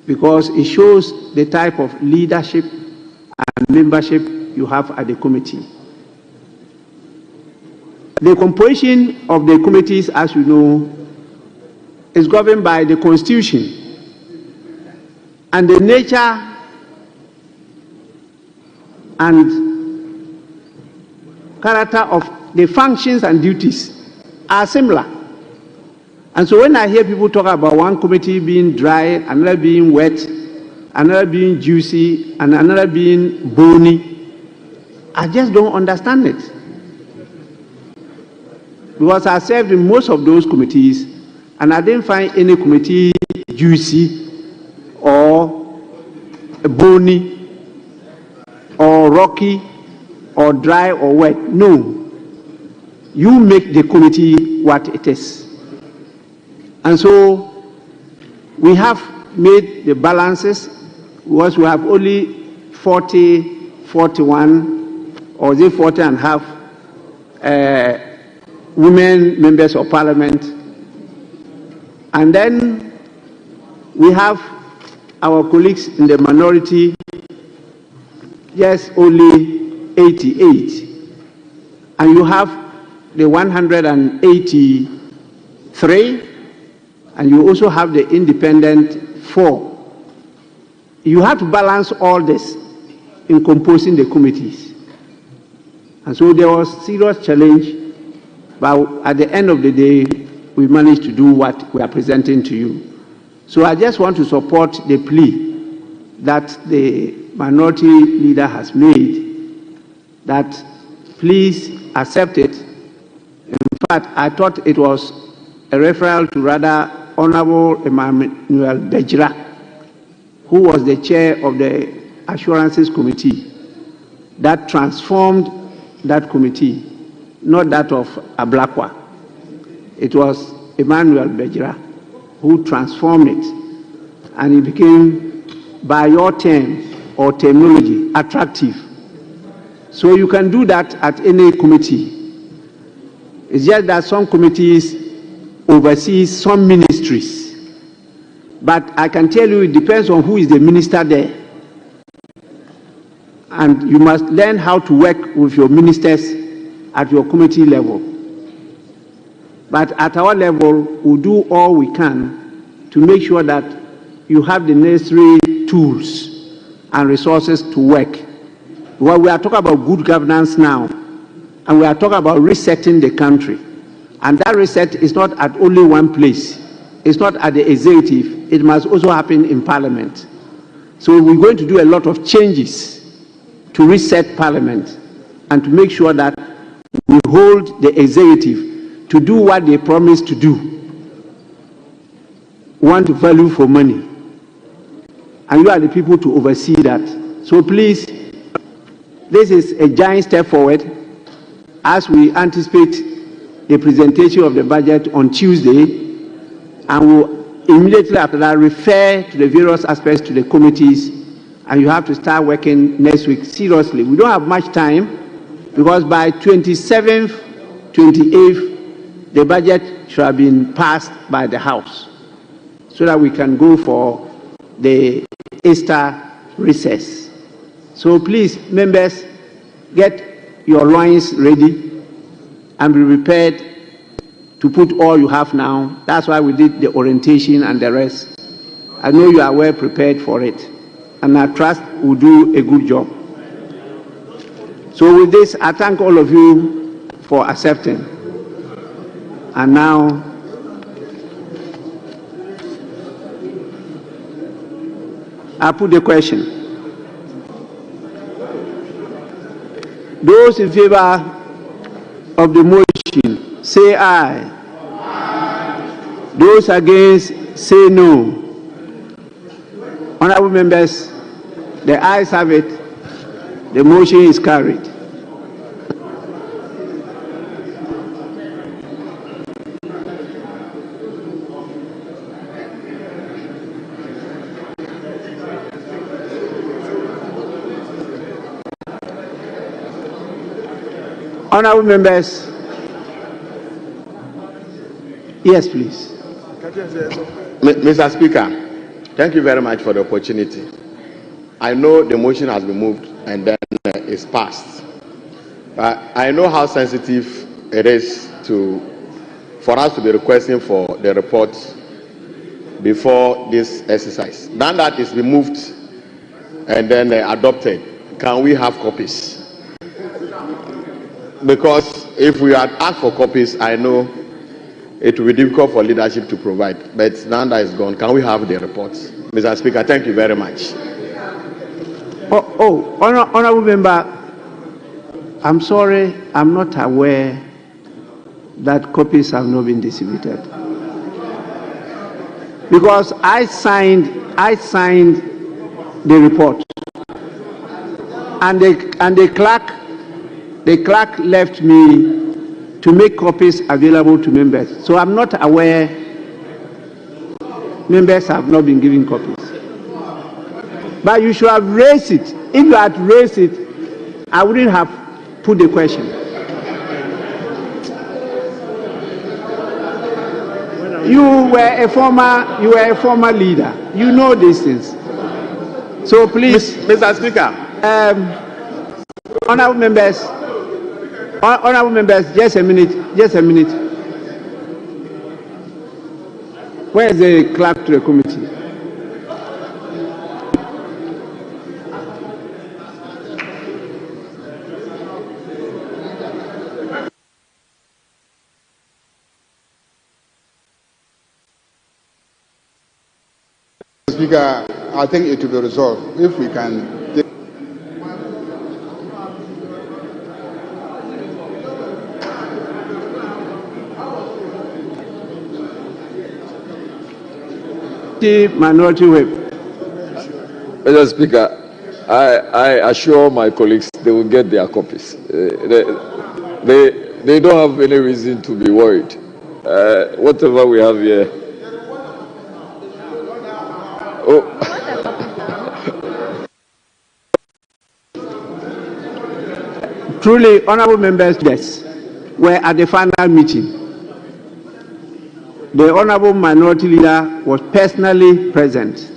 because it shows the type of leadership and membership you have at the committee. The composition of the committees, as you know, is governed by the Constitution, and the nature and character of the functions and duties are similar. And so when I hear people talk about one committee being dry, another being wet, another being juicy, and another being bony, I just don't understand it. Because I served in most of those committees, and I didn't find any committee juicy or bony or rocky or dry or wet. No. You make the committee what it is. And so we have made the balances, because we have only 40, 41, or is it 40 and a half women members of parliament. And then we have our colleagues in the minority, yes, only 88. And you have the 183, and you also have the independent 4. You have to balance all this in composing the committees. And so there was serious challenge, but at the end of the day, we managed to do what we are presenting to you. So I just want to support the plea that the minority leader has made, that please accept it. In fact, I thought it was a referral to rather Honorable Emmanuel Bejira, who was the chair of the Assurances Committee, that transformed that committee, not that of Ablakwa. It was Emmanuel Bejira who transformed it, and it became, by your term or terminology, attractive. So you can do that at any committee. It's just that some committees oversee some ministries. But I can tell you, it depends on who is the minister there. And you must learn how to work with your ministers at your committee level. But at our level, we'll do all we can to make sure that you have the necessary tools and resources to work. Well, we are talking about good governance now, and we are talking about resetting the country. And that reset is not at only one place. It's not at the executive. It must also happen in Parliament. So we're going to do a lot of changes to reset Parliament and to make sure that we hold the executive to do what they promised to do. We want value for money. And you are the people to oversee that. So please, this is a giant step forward as we anticipate the presentation of the budget on Tuesday, and we'll immediately after that refer to the various aspects to the committees, and you have to start working next week seriously. We don't have much time because by 27th, 28th, the budget should have been passed by the House so that we can go for the Easter recess. So please, members, get your loins ready and be prepared to put all you have now. That's why we did the orientation and the rest. I know you are well prepared for it, and I trust we'll do a good job. So with this, I thank all of you for accepting. And now, I put the question. Those in favor of the motion, say aye. Aye. Those against, say no. Honorable members, the ayes have it. The motion is carried. Honorable members, yes, please. Mr. Speaker, thank you very much for the opportunity. I know the motion has been moved and then it's passed. But I know how sensitive it is for us to be requesting for the report before this exercise. Now that it's been moved and then adopted, can we have copies? Because if we had asked for copies, I know it will be difficult for leadership to provide. But now that it's gone, can we have the reports? Mr. Speaker, thank you very much. Honorable member, I'm sorry, I'm not aware that copies have not been distributed. Because I signed the report, and the clerk left me to make copies available to members. So I'm not aware members have not been given copies. But you should have raised it. If you had raised it, I wouldn't have put the question. You were a former leader. You know these things. So please, Mr. Speaker. Honorable members, just a minute. Where is the clerk to the committee? Speaker, I think it will be resolved if we can. Minority Whip. Mr. Speaker, I assure my colleagues they will get their copies. They don't have any reason to be worried. Whatever we have here. Oh. Truly, honorable members, yes, were at the final meeting. The honorable minority leader was personally present.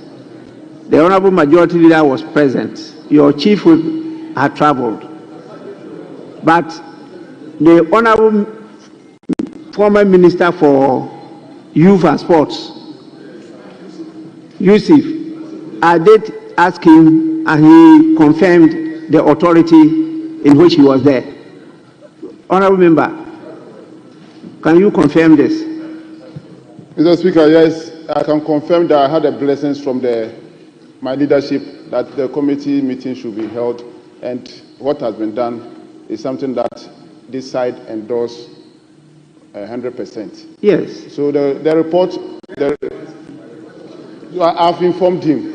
The honorable majority leader was present. Your chief whip had traveled. But the honorable former minister for youth and sports, Yusuf, I did ask him and he confirmed the authority in which he was there. Honorable member, can you confirm this? Mr. Speaker, yes, I can confirm that I had the blessings from my leadership that the committee meeting should be held, and what has been done is something that this side endorsed 100%. Yes. So the report, I've informed him.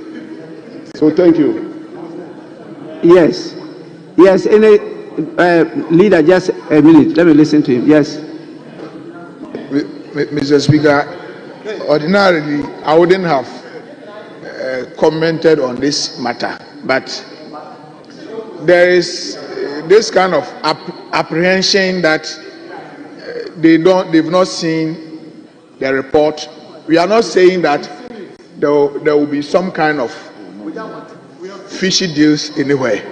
So thank you. Yes. Yes, any leader, just a minute. Let me listen to him. Yes. Mr. Speaker, ordinarily, I wouldn't have commented on this matter, but there is this kind of apprehension that they've not seen the report. We are not saying that there will be some kind of fishy deals anywhere,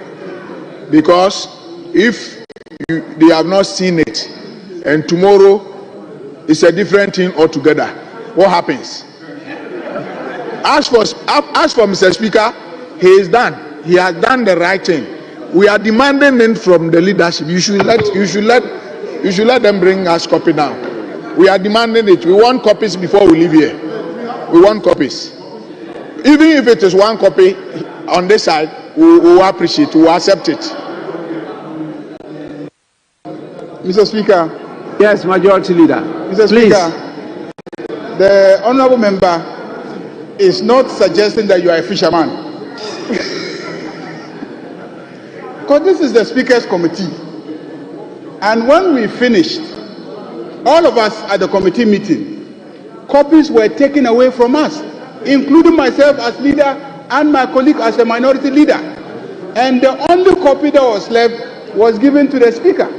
because if they have not seen it and tomorrow it's a different thing altogether, what happens? As for Mr. Speaker, he has done the right thing. We are demanding it from the leadership. You should let them bring us copy now. We are demanding it. We want copies before we leave here. We want copies. Even if it is one copy on this side, we will appreciate, we will accept it. Mr. Speaker. Yes, Majority Leader. Mr. Please. Speaker, the honorable member is not suggesting that you are a fisherman. Because this is the Speaker's committee. And when we finished, all of us at the committee meeting, copies were taken away from us, including myself as leader and my colleague as a minority leader. And the only copy that was left was given to the Speaker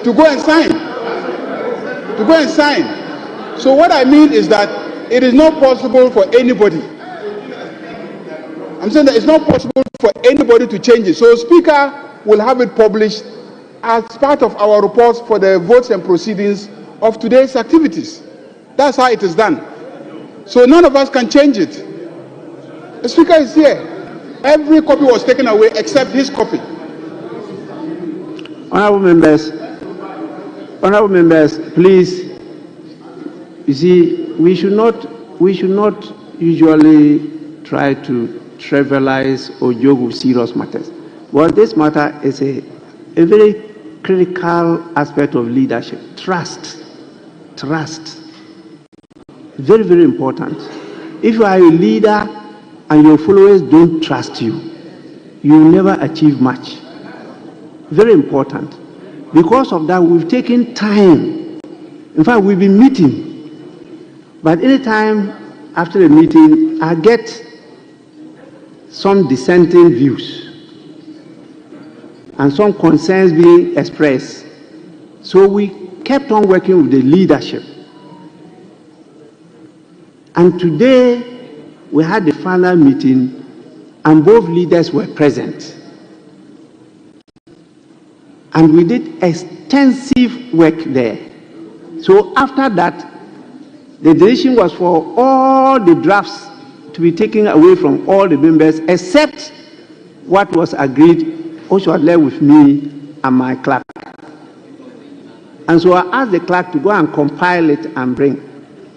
to go and sign. To go and sign. So what I mean is that it is not possible for anybody. I'm saying that it's not possible for anybody to change it. So Speaker will have it published as part of our reports for the votes and proceedings of today's activities. That's how it is done. So none of us can change it. The Speaker is here. Every copy was taken away except his copy. Honorable members, please. You see, we should not usually try to trivialize or joke with serious matters. But this matter is a very critical aspect of leadership. Trust. Very, very important. If you are a leader and your followers don't trust you, you will never achieve much. Very important. Because of that, we've taken time. In fact, we've been meeting. But anytime after the meeting, I get some dissenting views and some concerns being expressed. So we kept on working with the leadership. And today, we had the final meeting and both leaders were present. And we did extensive work there. So after that, the decision was for all the drafts to be taken away from all the members except what was agreed, which was left with me and my clerk. And so I asked the clerk to go and compile it and bring,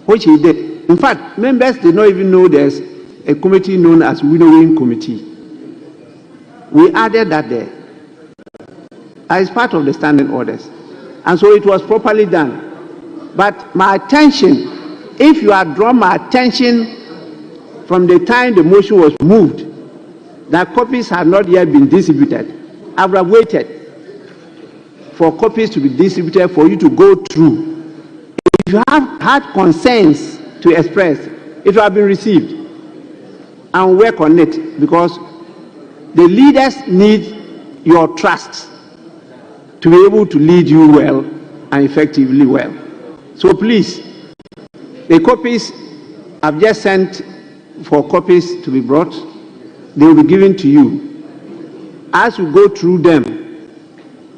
which he did. In fact, members did not even know there's a committee known as Winnowing Committee. We added that there as part of the standing orders. And so it was properly done. But my attention, if you had drawn my attention from the time the motion was moved, that copies had not yet been distributed. I would have waited for copies to be distributed for you to go through. If you have had concerns to express, it will have been received and work on it, because the leaders need your trust to be able to lead you well and effectively well. So please, the copies I've just sent for copies to be brought, they will be given to you. As you go through them,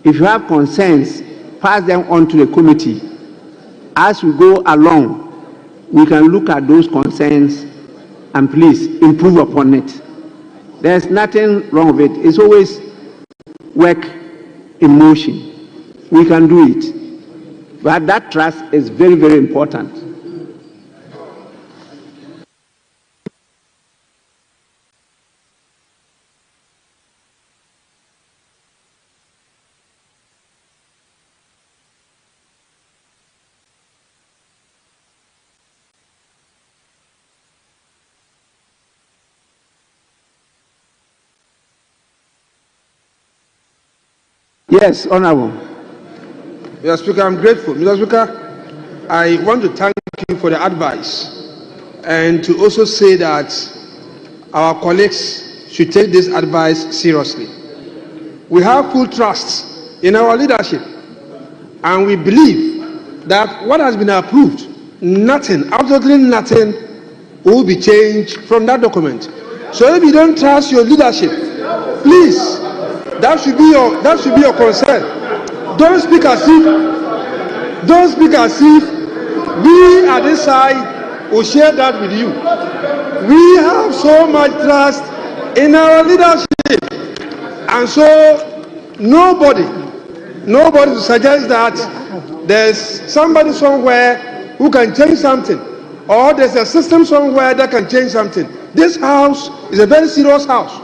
if you have concerns, pass them on to the committee. As we go along, we can look at those concerns and please improve upon it. There's nothing wrong with it. It's always work in motion. We can do it. But that trust is very, very important. Yes, Honorable. Mr. Speaker, I'm grateful. Mr. Speaker, I want to thank you for the advice and to also say that our colleagues should take this advice seriously. We have full trust in our leadership, and we believe that what has been approved, nothing, absolutely nothing, will be changed from that document. So if you don't trust your leadership, please, that should be your concern. Don't speak as if we at this side will share that with you. We have so much trust in our leadership, and so nobody to suggest that there's somebody somewhere who can change something, or there's a system somewhere that can change something. This house is a very serious house,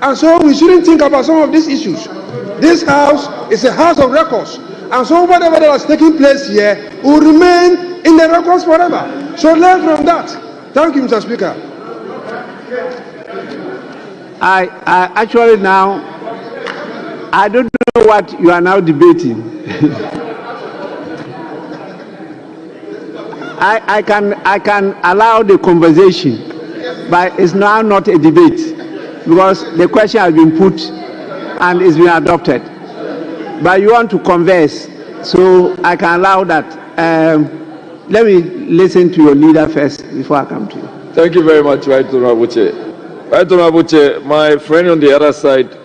and so we shouldn't think about some of these issues. This house is a house of records, and so whatever that has taken place here will remain in the records forever. So learn from that. Thank you, Mr. Speaker. I actually now, I don't know what you are now debating. I can allow the conversation, but it's now not a debate, because the question has been put and it's been adopted. But you want to converse, so I can allow that. Let me listen to your leader first before I come to you. Thank you very much, Right Honorable Chair. Right Honorable Chair, my friend on the other side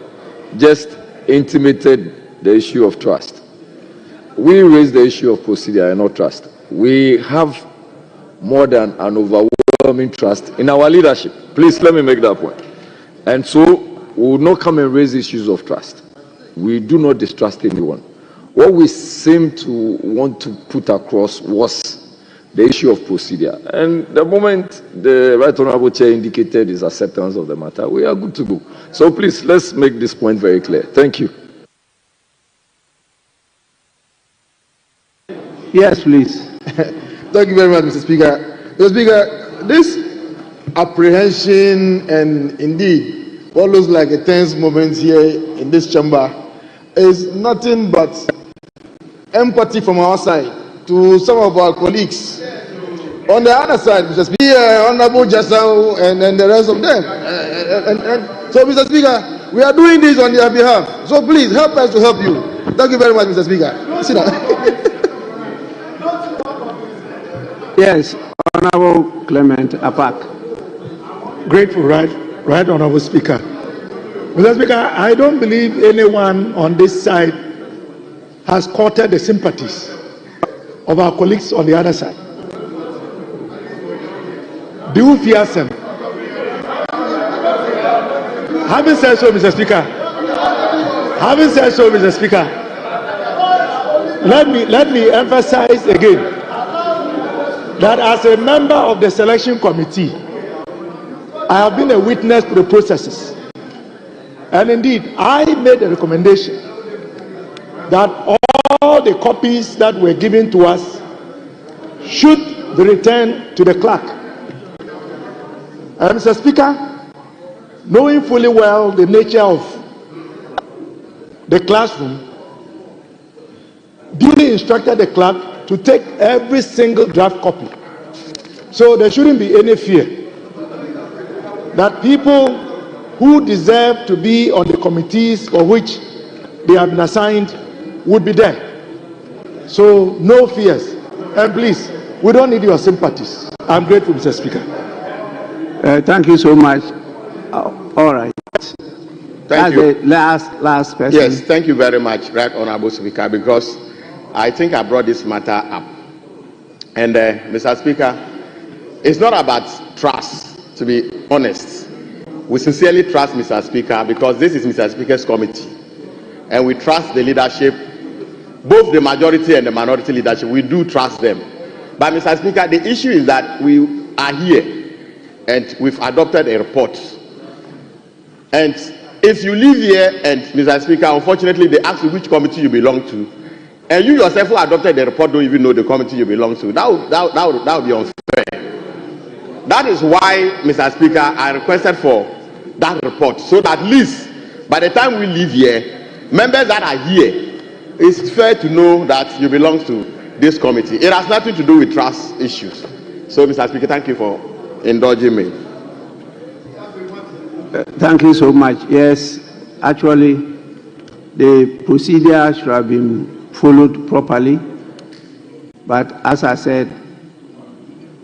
just intimated the issue of trust. We raised the issue of procedure and not trust. We have more than an overwhelming trust in our leadership. Please let me make that point. And so we will not come and raise issues of trust. We do not distrust anyone. What we seem to want to put across was the issue of procedure. And the moment the Right Honorable Chair indicated his acceptance of the matter, we are good to go. So please, let's make this point very clear. Thank you. Yes, please. Thank you very much, Mr. Speaker. Mr. Speaker, this apprehension and indeed what looks like a tense moment here in this chamber is nothing but empathy from our side to some of our colleagues. On the other side, Mr. Speaker, Honorable Jasau and the rest of them. So, Mr. Speaker, we are doing this on their behalf. So please help us to help you. Thank you very much, Mr. Speaker. Sit down. Yes, Honorable Clement Apak. Grateful, right Honorable Speaker. Mr. Speaker, I don't believe anyone on this side has courted the sympathies of our colleagues on the other side. Do you fear them? Having said so, Mr. Speaker, let me emphasize again that as a member of the selection committee, I have been a witness to the processes. And indeed, I made a recommendation that all the copies that were given to us should be returned to the clerk. Mr. Speaker, knowing fully well the nature of the classroom, duly instructed the clerk to take every single draft copy. So there shouldn't be any fear that people who deserve to be on the committees for which they have been assigned would be there. So no fears. And please, we don't need your sympathies. I'm grateful, Mr. Speaker. Thank you so much. All right. Thank you. The last person. Yes, thank you very much, Right Honorable Speaker, because I think I brought this matter up. And Mr. Speaker, it's not about trust, to be honest. We sincerely trust Mr. Speaker because this is Mr. Speaker's committee. And we trust the leadership, both the majority and the minority leadership. We do trust them. But Mr. Speaker, the issue is that we are here and we've adopted a report. And if you live here and, Mr. Speaker, unfortunately they ask you which committee you belong to, and you yourself who adopted the report don't even know the committee you belong to, that would be unfair. That is why, Mr. Speaker, I requested for that report, so that at least by the time we leave here, members that are here, it's fair to know that you belong to this committee. It has nothing to do with trust issues. So, Mr. Speaker, thank you for indulging me. Thank you so much. Yes, actually, the procedure should have been followed properly. But as I said,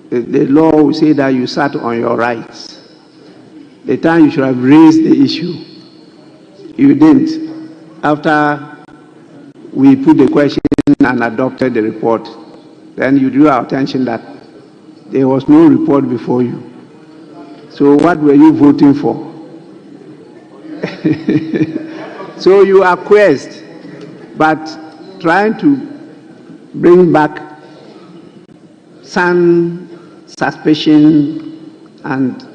the law will say that you sat on your rights. The time you should have raised the issue, you didn't. After we put the question and adopted the report, then you drew our attention that there was no report before you. So what were you voting for? So you acquiesced, but trying to bring back some suspicion and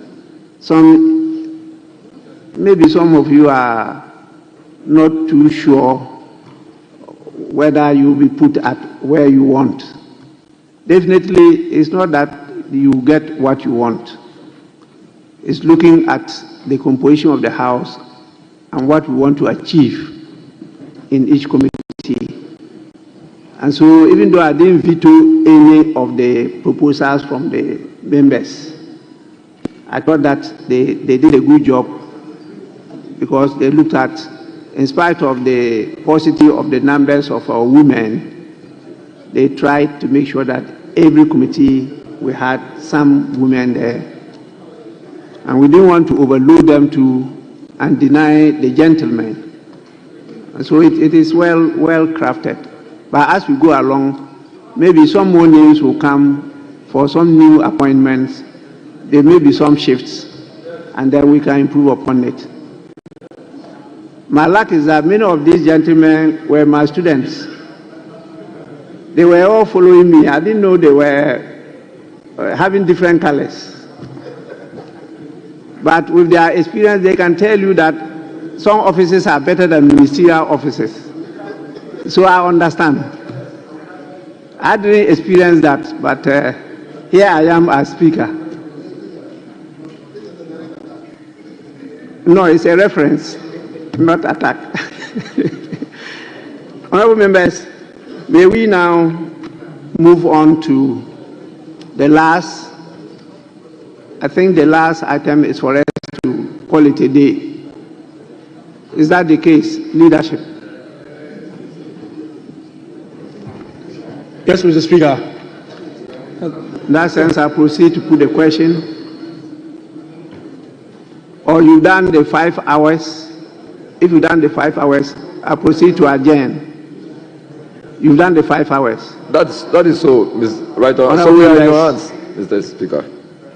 maybe some of you are not too sure whether you'll be put at where you want. Definitely, it's not that you get what you want. It's looking at the composition of the House and what we want to achieve in each committee. And so even though I didn't veto any of the proposals from the members, I thought that they did a good job because they looked at, in spite of the paucity of the numbers of our women, they tried to make sure that every committee we had some women there. And we didn't want to overload them and deny the gentlemen. And so it is well crafted. But as we go along, maybe some more names will come for some new appointments. There may be some shifts, and then we can improve upon it. My luck is that many of these gentlemen were my students. They were all following me. I didn't know they were having different colors. But with their experience, they can tell you that some offices are better than ministerial offices. So I understand. I didn't experience that, but here I am as speaker. No, it's a reference, not attack. Honorable members, may we now move on to the last. I think the last item is for us to call it a day. Is that the case, leadership? Yes, Mr. Speaker. In that sense, I proceed to put the question. Or you've done the 5 hours. If you've done the 5 hours, I proceed to adjourn. You've done the 5 hours. That is so, Ms. Right. So we are in your hands, Mr. Speaker.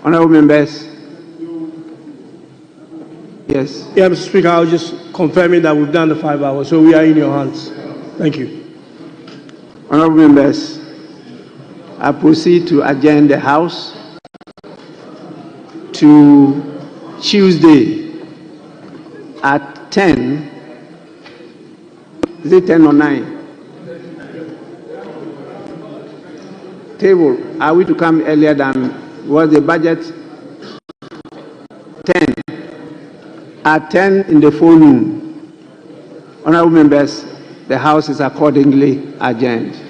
Honorable members. Yes. Yeah, Mr. Speaker, I was just confirming that we've done the 5 hours, so we are in your hands. Thank you. Honorable members, I proceed to adjourn the House to Tuesday at 10. Is it 10 or 9? Table, are we to come earlier than was the budget? at 10 in the forenoon. Honorable members, the House is accordingly adjourned.